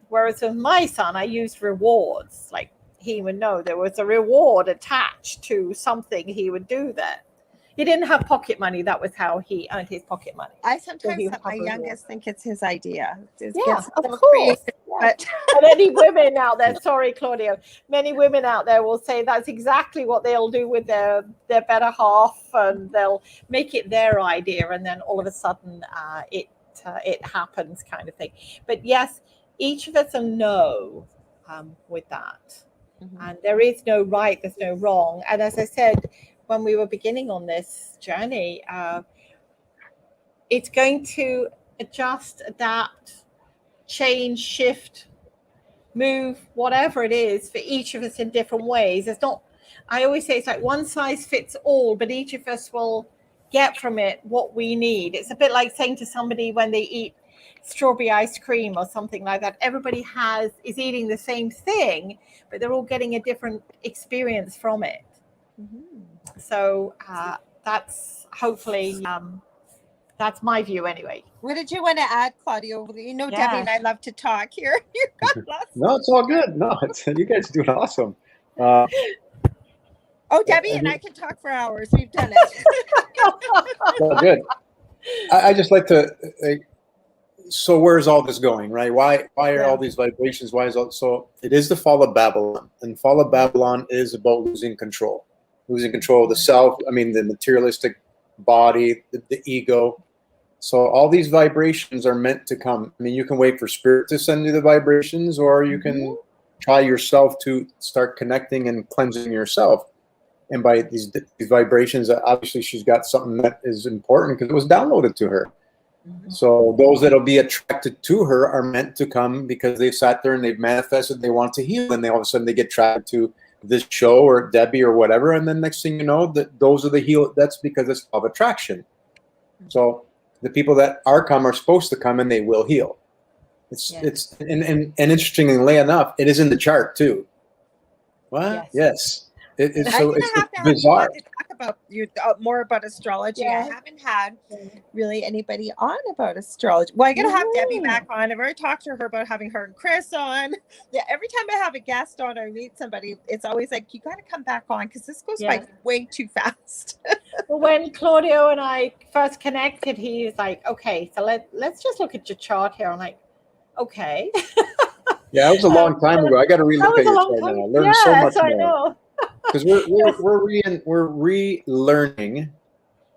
whereas with my son, I used rewards. Like, he would know there was a reward attached to something he would do that. He didn't have pocket money. That was how he earned his pocket money. I sometimes let my youngest think it's his idea. Of course. But and any women out there, sorry, Claudio, many women out there will say that's exactly what they'll do with their better half, and they'll make it their idea, and then all of a sudden it happens, kind of thing. But yes, each of us will know with that. And there is no right, there's no wrong. And as I said, when we were beginning on this journey, it's going to adjust, adapt, change, shift, move, whatever it is, for each of us in different ways. It's not, I always say, it's like one size fits all, but each of us will get from it what we need. It's a bit like saying to somebody when they eat strawberry ice cream or something like that, everybody is eating the same thing, but they're all getting a different experience from it. So that's hopefully that's my view anyway. What did you want to add, Claudio? Debbie and I love to talk here. No, it's all good. No, you guys are doing awesome. Debbie and I can talk for hours. We've done it. Well, good. I just like to. So where's all this going, right? Why are all these vibrations? Why is all so? It is the fall of Babylon, and fall of Babylon is about losing control. losing control of the self. I mean, the materialistic body, the ego. So all these vibrations are meant to come. I mean, you can wait for spirit to send you the vibrations, or you can try yourself to start connecting and cleansing yourself. And by these vibrations, obviously she's got something that is important because it was downloaded to her. So those that'll be attracted to her are meant to come because they've sat there and they've manifested they want to heal, and they all of a sudden they get attracted to this show or Debbie or whatever, and then next thing you know, that those are the heal. That's because it's of attraction. So the people that are supposed to come, and they will heal. It's and interestingly enough, it is in the chart too. What? Yes. It's I'm so gonna it's have to have bizarre. you on to talk about more about astrology. I haven't had really anybody on about astrology. Well, I'm gonna have Debbie back on. I've already talked to her about having her and Chris on. Yeah, every time I have a guest on or meet somebody, it's always like, you got to come back on because this goes by way too fast. Well, when Claudio and I first connected, he was like, "Okay, so let's just look at your chart here." I'm like, "Okay." Yeah, it was a long time ago. I got to relook at your chart now. I learned so much more. I know. Because we're relearning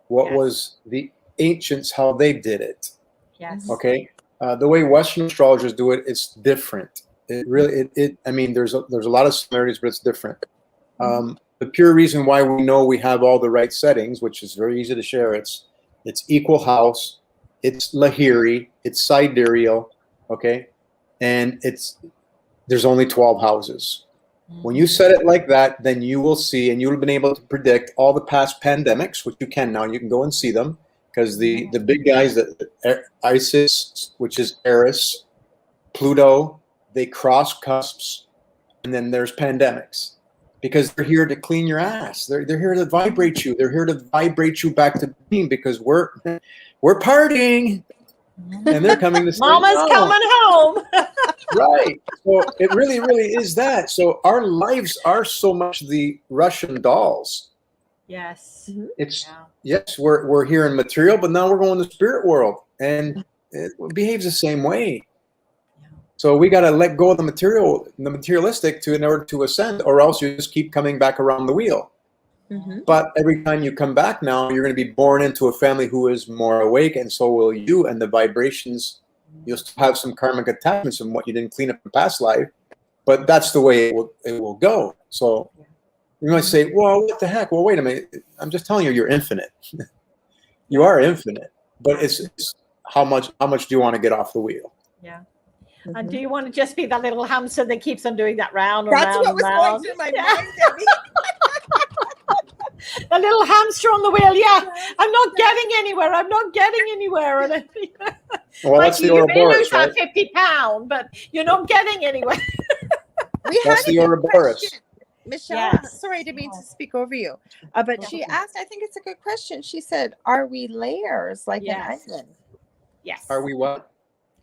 what was the ancients, how they did it. Yes. Okay. The way Western astrologers do it, it's different. It really, I mean, there's a lot of similarities, but it's different. The pure reason why we know we have all the right settings, which is very easy to share, it's equal house, it's Lahiri, it's sidereal, okay, and there's only 12 houses. When you set it like that, then you will see, and you'll have been able to predict all the past pandemics, which you can now. You can go and see them because the big guys, Isis, which is Eris, Pluto, they cross cusps, and then there's pandemics because they're here to clean your ass. They're here to vibrate you. They're here to vibrate you back to being because we're partying, and they're coming to say, Mama's coming home. Right. So it really, really is that. So our lives are so much the Russian dolls. Yes. It's yes, we're here in material, but now we're going to the spirit world, and it behaves the same way. So we got to let go of the materialistic in order to ascend, or else you just keep coming back around the wheel. But every time you come back now, you're going to be born into a family who is more awake, and so will you, and the vibrations. You'll still have some karmic attachments from what you didn't clean up in past life, but that's the way it will go. So you might say, well, what the heck? Well, wait a minute. I'm just telling you, you're infinite. You are infinite, but it's how much do you want to get off the wheel? Yeah. And do you want to just be that little hamster that keeps on doing that round and That's round what was and going round? through my mind, Debbie. The little hamster on the wheel. Yeah, I'm not getting anywhere. I'm not getting anywhere. And well, like that's the you may Ouroboros, lose right? that 50 pounds, but you're not getting anywhere. That's the Ouroboros. Michelle, sorry, I didn't mean to speak over you, but she asked, I think it's a good question. She said, are we layers like an onion? Yes. Are we what?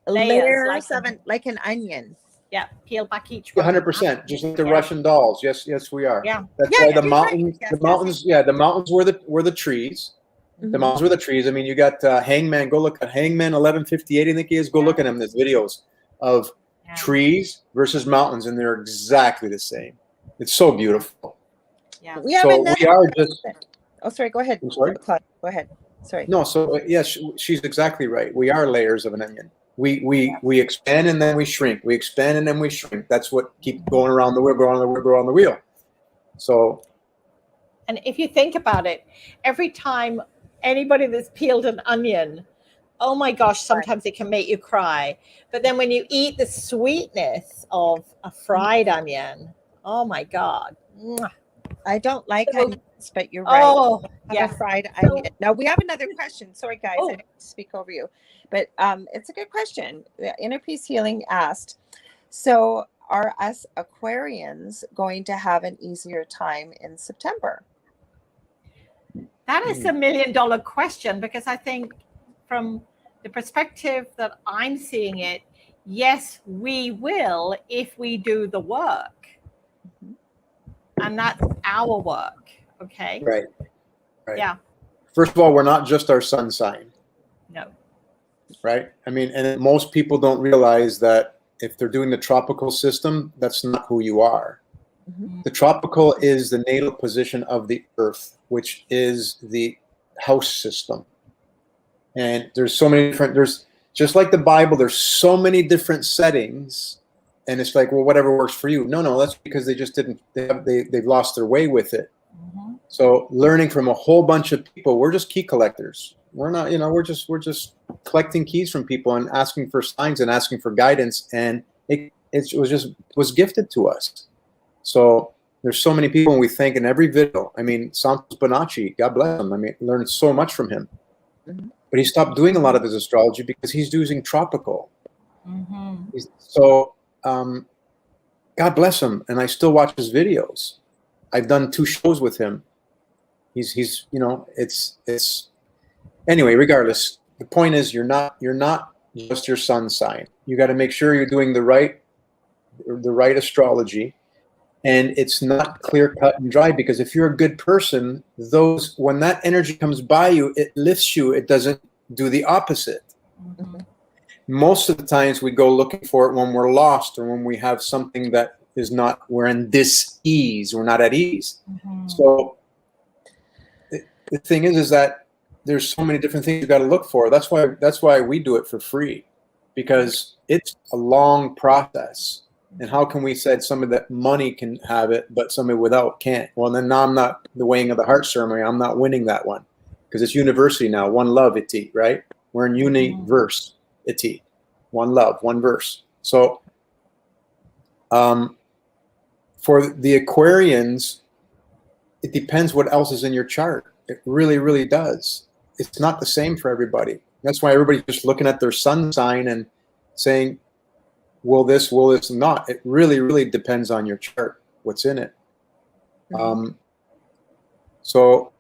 Layers like an onion. Yeah, peel back each one. 100%, just like the Russian dolls. Yes, we are. Yeah. That's why the mountains, the mountains were the trees. The mountains were the trees. I mean, you got Hangman. Go look at Hangman 1158. I think he is. Go look at him. There's videos of trees versus mountains, and they're exactly the same. It's so beautiful. Yeah. We are just. Oh, sorry. Go ahead. I'm sorry. Go ahead. Sorry. No. So yes, she's exactly right. We are layers of an onion. We expand and then we shrink. We expand and then we shrink. That's what keeps going around the wheel, go on the wheel. So. And if you think about it, every time anybody that's peeled an onion, oh my gosh, sometimes it can make you cry. But then when you eat the sweetness of a fried onion, oh my God. I don't like onions, but you're right. Oh, a fried onion. Now we have another question. Sorry, guys, I didn't speak over you, but it's a good question. Inner Peace Healing asked, so are us Aquarians going to have an easier time in September? That is $1 million question, because I think from the perspective that I'm seeing it, yes, we will if we do the work. And that's our work. Okay. Right. Yeah. First of all, we're not just our sun sign. No. Right. I mean, and most people don't realize that if they're doing the tropical system, that's not who you are. The tropical is the natal position of the earth, which is the house system. And there's so many different, there's just like the Bible, there's so many different settings. And it's like, well, whatever works for you. No, that's because they just didn't, they've lost their way with it. So learning from a whole bunch of people, we're just key collectors. We're not, we're just collecting keys from people and asking for signs and asking for guidance. And it was gifted to us. So there's so many people, and we think in every video. I mean, Santos Bonacci, God bless him. I mean, learned so much from him. But he stopped doing a lot of his astrology because he's using tropical. So God bless him, and I still watch his videos. I've done 2 shows with him. He's it's anyway. Regardless, the point is you're not just your sun sign. You got to make sure you're doing the right astrology. And it's not clear cut and dry, because if you're a good person, when that energy comes by you, it lifts you. It doesn't do the opposite. Most of the times we go looking for it when we're lost, or when we have something that is not, we're in dis-ease, we're not at ease. So the thing is that there's so many different things you got to look for. That's why we do it for free, because it's a long process. And how can we say somebody that money can have it, but somebody without can't? Well, then now I'm not the weighing of the heart ceremony. I'm not winning that one, because it's university now. One love, iti, right? We're in universe, iti. One love, one verse. So for the Aquarians, it depends what else is in your chart. It really, really does. It's not the same for everybody. That's why everybody's just looking at their sun sign and saying, will this, not? It really, really depends on your chart, what's in it. So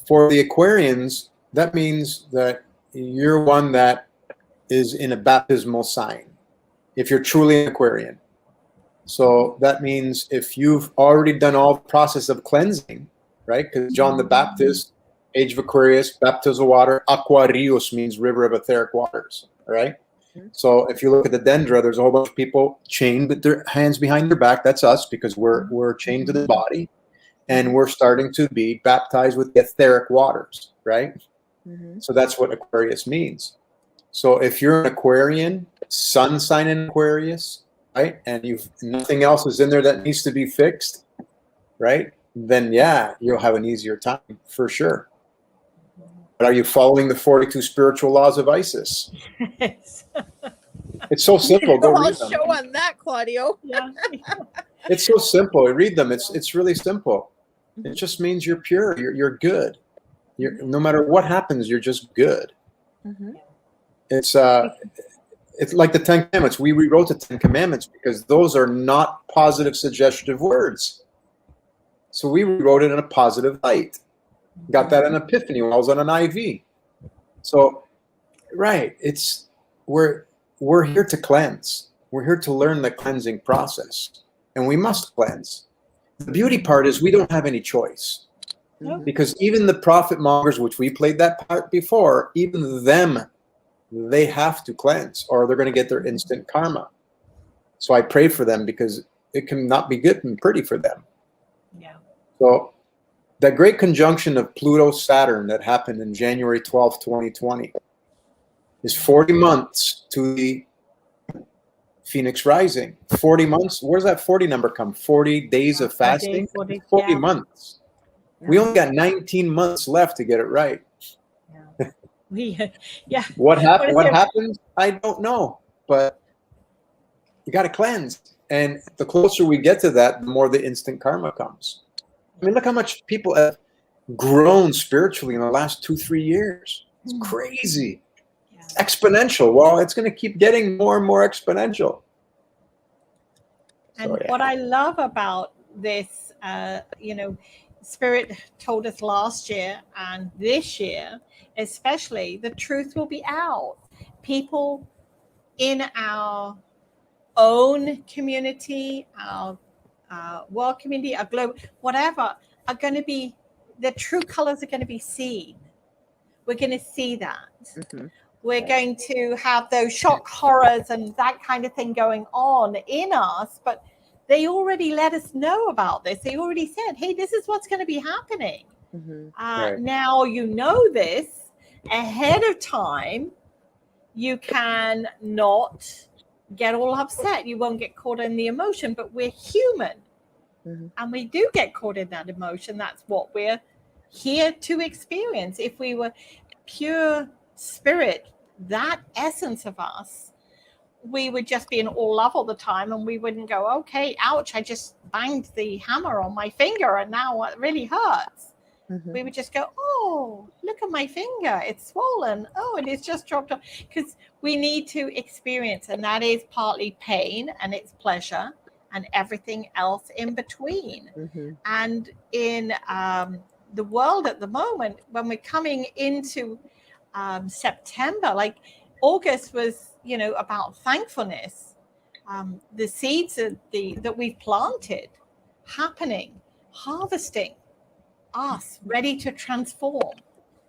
for the Aquarians, that means that you're one that is in a baptismal sign, if you're truly an Aquarian. So that means if you've already done all the process of cleansing, right? Because John the Baptist, age of Aquarius, baptizo water, aquarius means river of etheric waters, right? So if you look at the dendra, there's a whole bunch of people chained with their hands behind their back. That's us, because we're chained to the body, and we're starting to be baptized with the etheric waters, right? So that's what Aquarius means. So if you're an Aquarian, sun sign in Aquarius, right, and nothing else is in there that needs to be fixed, right, then yeah, you'll have an easier time for sure. But are you following the 42 spiritual laws of Isis? It's so simple. Go read them. Show on that, Claudio. It's so simple. Read them. It's really simple. It just means you're pure. You're good. No matter what happens, you're just good. It's like the 10 Commandments. We rewrote the 10 Commandments because those are not positive, suggestive words. So we rewrote it in a positive light. Got that in Epiphany while I was on an IV. So, right, we're here to cleanse. We're here to learn the cleansing process, and we must cleanse. The beauty part is we don't have any choice, because even the prophet mongers, which we played that part before, even them, they have to cleanse, or they're going to get their instant karma. So I pray for them, because it can not be good and pretty for them. So that great conjunction of Pluto-Saturn that happened in January 12th, 2020 is 40 months to the Phoenix Rising. 40 months. Where's that 40 number come? 40 days of fasting? 40 months. We only got 19 months left to get it right. What happens? I don't know. But you got to cleanse. And the closer we get to that, the more the instant karma comes. I mean, look how much people have grown spiritually in the last 2-3 years. It's crazy. It's exponential. Well, it's going to keep getting more and more exponential. And what I love about this, Spirit told us last year and this year, especially, the truth will be out. People in our own community, our world community, our globe, whatever, are going to be, the true colors are going to be seen. We're going to see that. We're going to have those shock horrors and that kind of thing going on in us, but they already let us know about this. They already said, hey, this is what's going to be happening. Right. Now you know this ahead of time. You can not get all upset. You won't get caught in the emotion, but we're human. And we do get caught in that emotion. That's what we're here to experience. If we were pure spirit, that essence of us, we would just be in all love all the time, and we wouldn't go, okay, ouch, I just banged the hammer on my finger and now it really hurts. We would just go, oh, look at my finger, it's swollen. Oh, and it's just dropped off. Because we need to experience, and that is partly pain and it's pleasure and everything else in between. And in the world at the moment, when we're coming into September, like August was, you know, about thankfulness, the seeds that we've planted happening, harvesting us, ready to transform.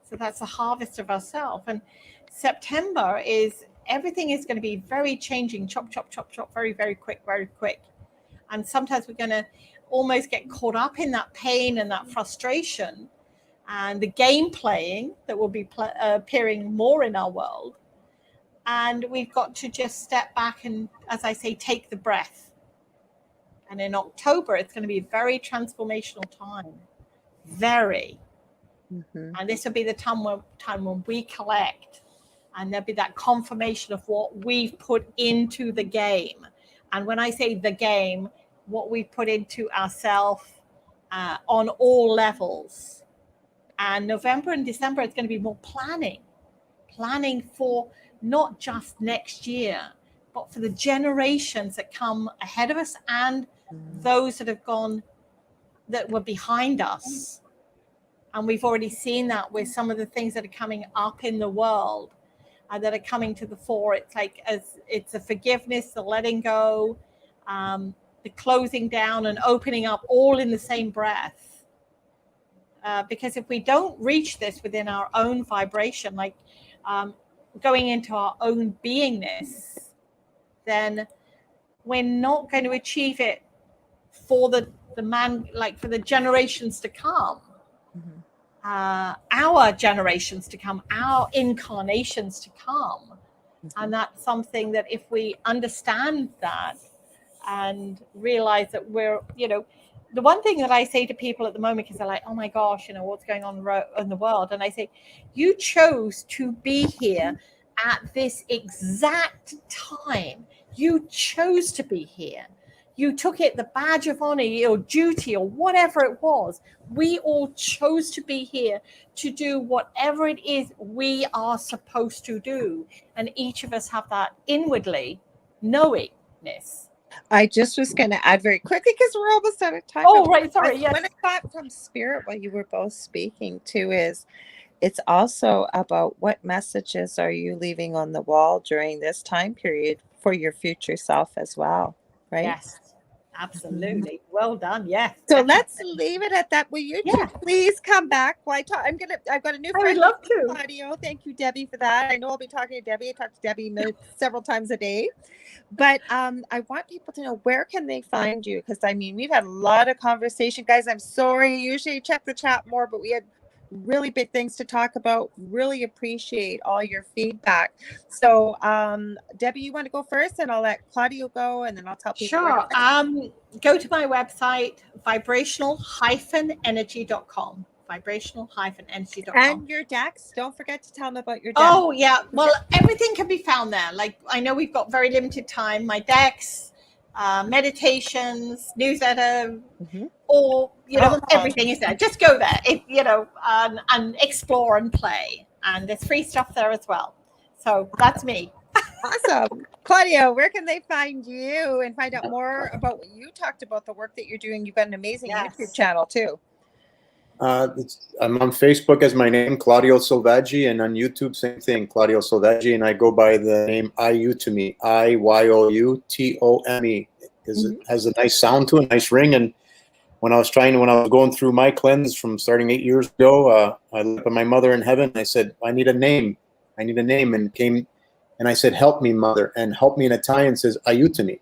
So that's a harvest of ourselves. And September is, everything is going to be very changing, chop, chop, chop, chop, very, very quick, very quick. And sometimes we're going to almost get caught up in that pain and that frustration and the game playing that will be appearing more in our world. And we've got to just step back and, as I say, take the breath. And in October, it's going to be a very transformational time. Very. And this will be the time when we collect, and there'll be that confirmation of what we've put into the game. And when I say the game, what we put into ourselves on all levels. And November and December, it's going to be more planning for not just next year, but for the generations that come ahead of us and those that have gone, that were behind us. And we've already seen that with some of the things that are coming up in the world that are coming to the fore. It's like, it's a forgiveness, the letting go, the closing down and opening up, all in the same breath. Because if we don't reach this within our own vibration, like going into our own beingness, then we're not going to achieve it for the man, like for the generations to come, our generations to come, our incarnations to come. And that's something that if we understand that and realize that we're, you know, the one thing that I say to people at the moment is they're like, oh my gosh, you know, what's going on in the world? And I say, you chose to be here at this exact time. You chose to be here. You took it, the badge of honor or duty or whatever it was. We all chose to be here to do whatever it is we are supposed to do. And each of us have that inwardly knowingness. I just was going to add very quickly, because we're almost out of time. Oh, right. Sorry. Yes. What I got from Spirit while you were both speaking too is, it's also about what messages are you leaving on the wall during this time period for your future self as well, right? Yes, absolutely. Well done. Yes. So definitely. let's leave it at that. Will you two please come back? Well, I've got a new friend. I would love to. Claudio. Thank you, Debbie, for that. I know I'll be talking to Debbie. I talk to Debbie several times a day. But I want people to know, where can they find you? Because I mean, we've had a lot of conversation, guys. I'm sorry. Usually check the chat more, but we had really big things to talk about. Really appreciate all your feedback. So Debbie, you want to go first, and I'll let Claudio go, and then I'll tell people. Sure. Go to my website, vibrational-energy.com. vibrational-energy.com. And your decks. Don't forget to tell them about your decks. Oh yeah, well, everything can be found there. Like, I know we've got very limited time. My decks, meditations, newsletter, or, you know, everything is there. Just go there, and explore and play. And there's free stuff there as well. So that's me. Awesome. Claudio, where can they find you and find out more about what you talked about, the work that you're doing? You've got an amazing YouTube channel too. I'm on Facebook as my name, Claudio Silvaggi, and on YouTube, same thing, Claudio Silvaggi, and I go by the name Iyoutome, Iyoutome. It has a nice sound to it, a nice ring. And when I was going through my cleanse from starting 8 years ago, I looked at my mother in heaven. I said, I need a name, and I said, help me, mother. And help me in Italian says Aiutami.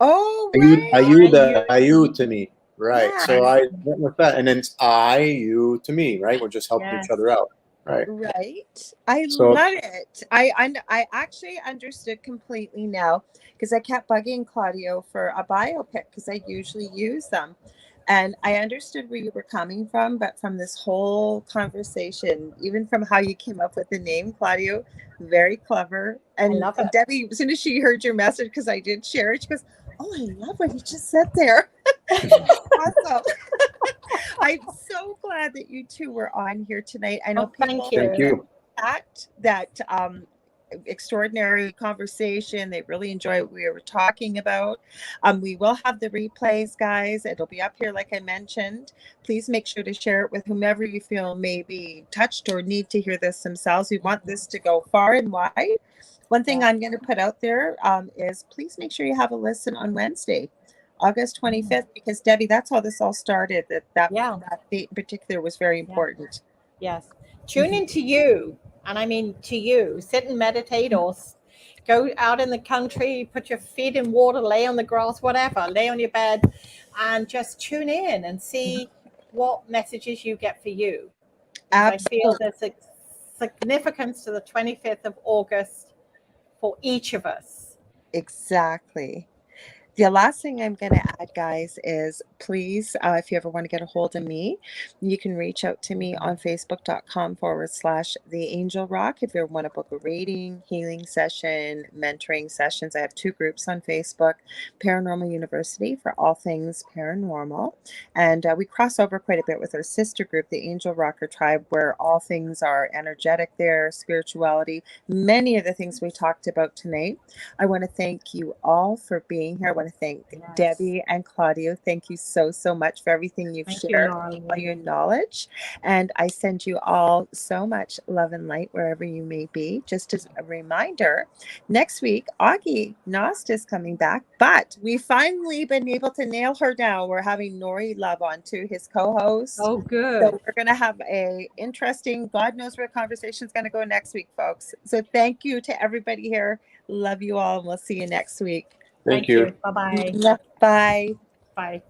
Oh, Ayu to me. Right. Yeah. So I went with that. And then it's I, you to me, right? We're just helping Yes. each other out. Right. Right. I So- love it. I actually understood completely now, because I kept bugging Claudio for a biopic because I usually use them. And I understood where you were coming from, but from this whole conversation, even from how you came up with the name, Claudio, very clever. And love it. Debbie, as soon as she heard your message, because I did share it, she goes, "Oh, I love what you just said there." Awesome. I'm so glad that you two were on here tonight. I know people Thank you. that extraordinary conversation. They really enjoy what we were talking about. We will have the replays, guys. It'll be up here, like I mentioned. Please make sure to share it with whomever you feel may be touched or need to hear this themselves. We want this to go far and wide. One thing I'm going to put out there is please make sure you have a listen on Wednesday, August 25th, because Debbie, that's how this all started. That date in particular was very important. Yes. Tune into you. And I mean to you. Sit and meditate, or go out in the country, put your feet in water, lay on the grass, whatever, lay on your bed, and just tune in and see what messages you get for you. I feel there's a significance to the 25th of August for each of us. Exactly. The last thing I'm going to add, guys, is please, if you ever want to get a hold of me, you can reach out to me on facebook.com/The Angel Rock. If you ever want to book a reading, healing session, mentoring sessions, I have 2 groups on Facebook, Paranormal University for all things paranormal. And we cross over quite a bit with our sister group, the Angel Rocker Tribe, where all things are energetic there, spirituality, many of the things we talked about tonight. I want to thank you all for being here. I want to thank Debbie and Claudio. Thank you so much for everything you've shared, all your knowledge. And I send you all so much love and light wherever you may be. Just as a reminder, next week, Augie Nost is coming back, but we finally been able to nail her down. We're having Nori Love on too, his co-host. Oh, good. So we're going to have a interesting, God knows where conversation is going to go next week, folks. So thank you to everybody here. Love you all, and we'll see you next week. Thank you. Bye-bye. Bye. Bye.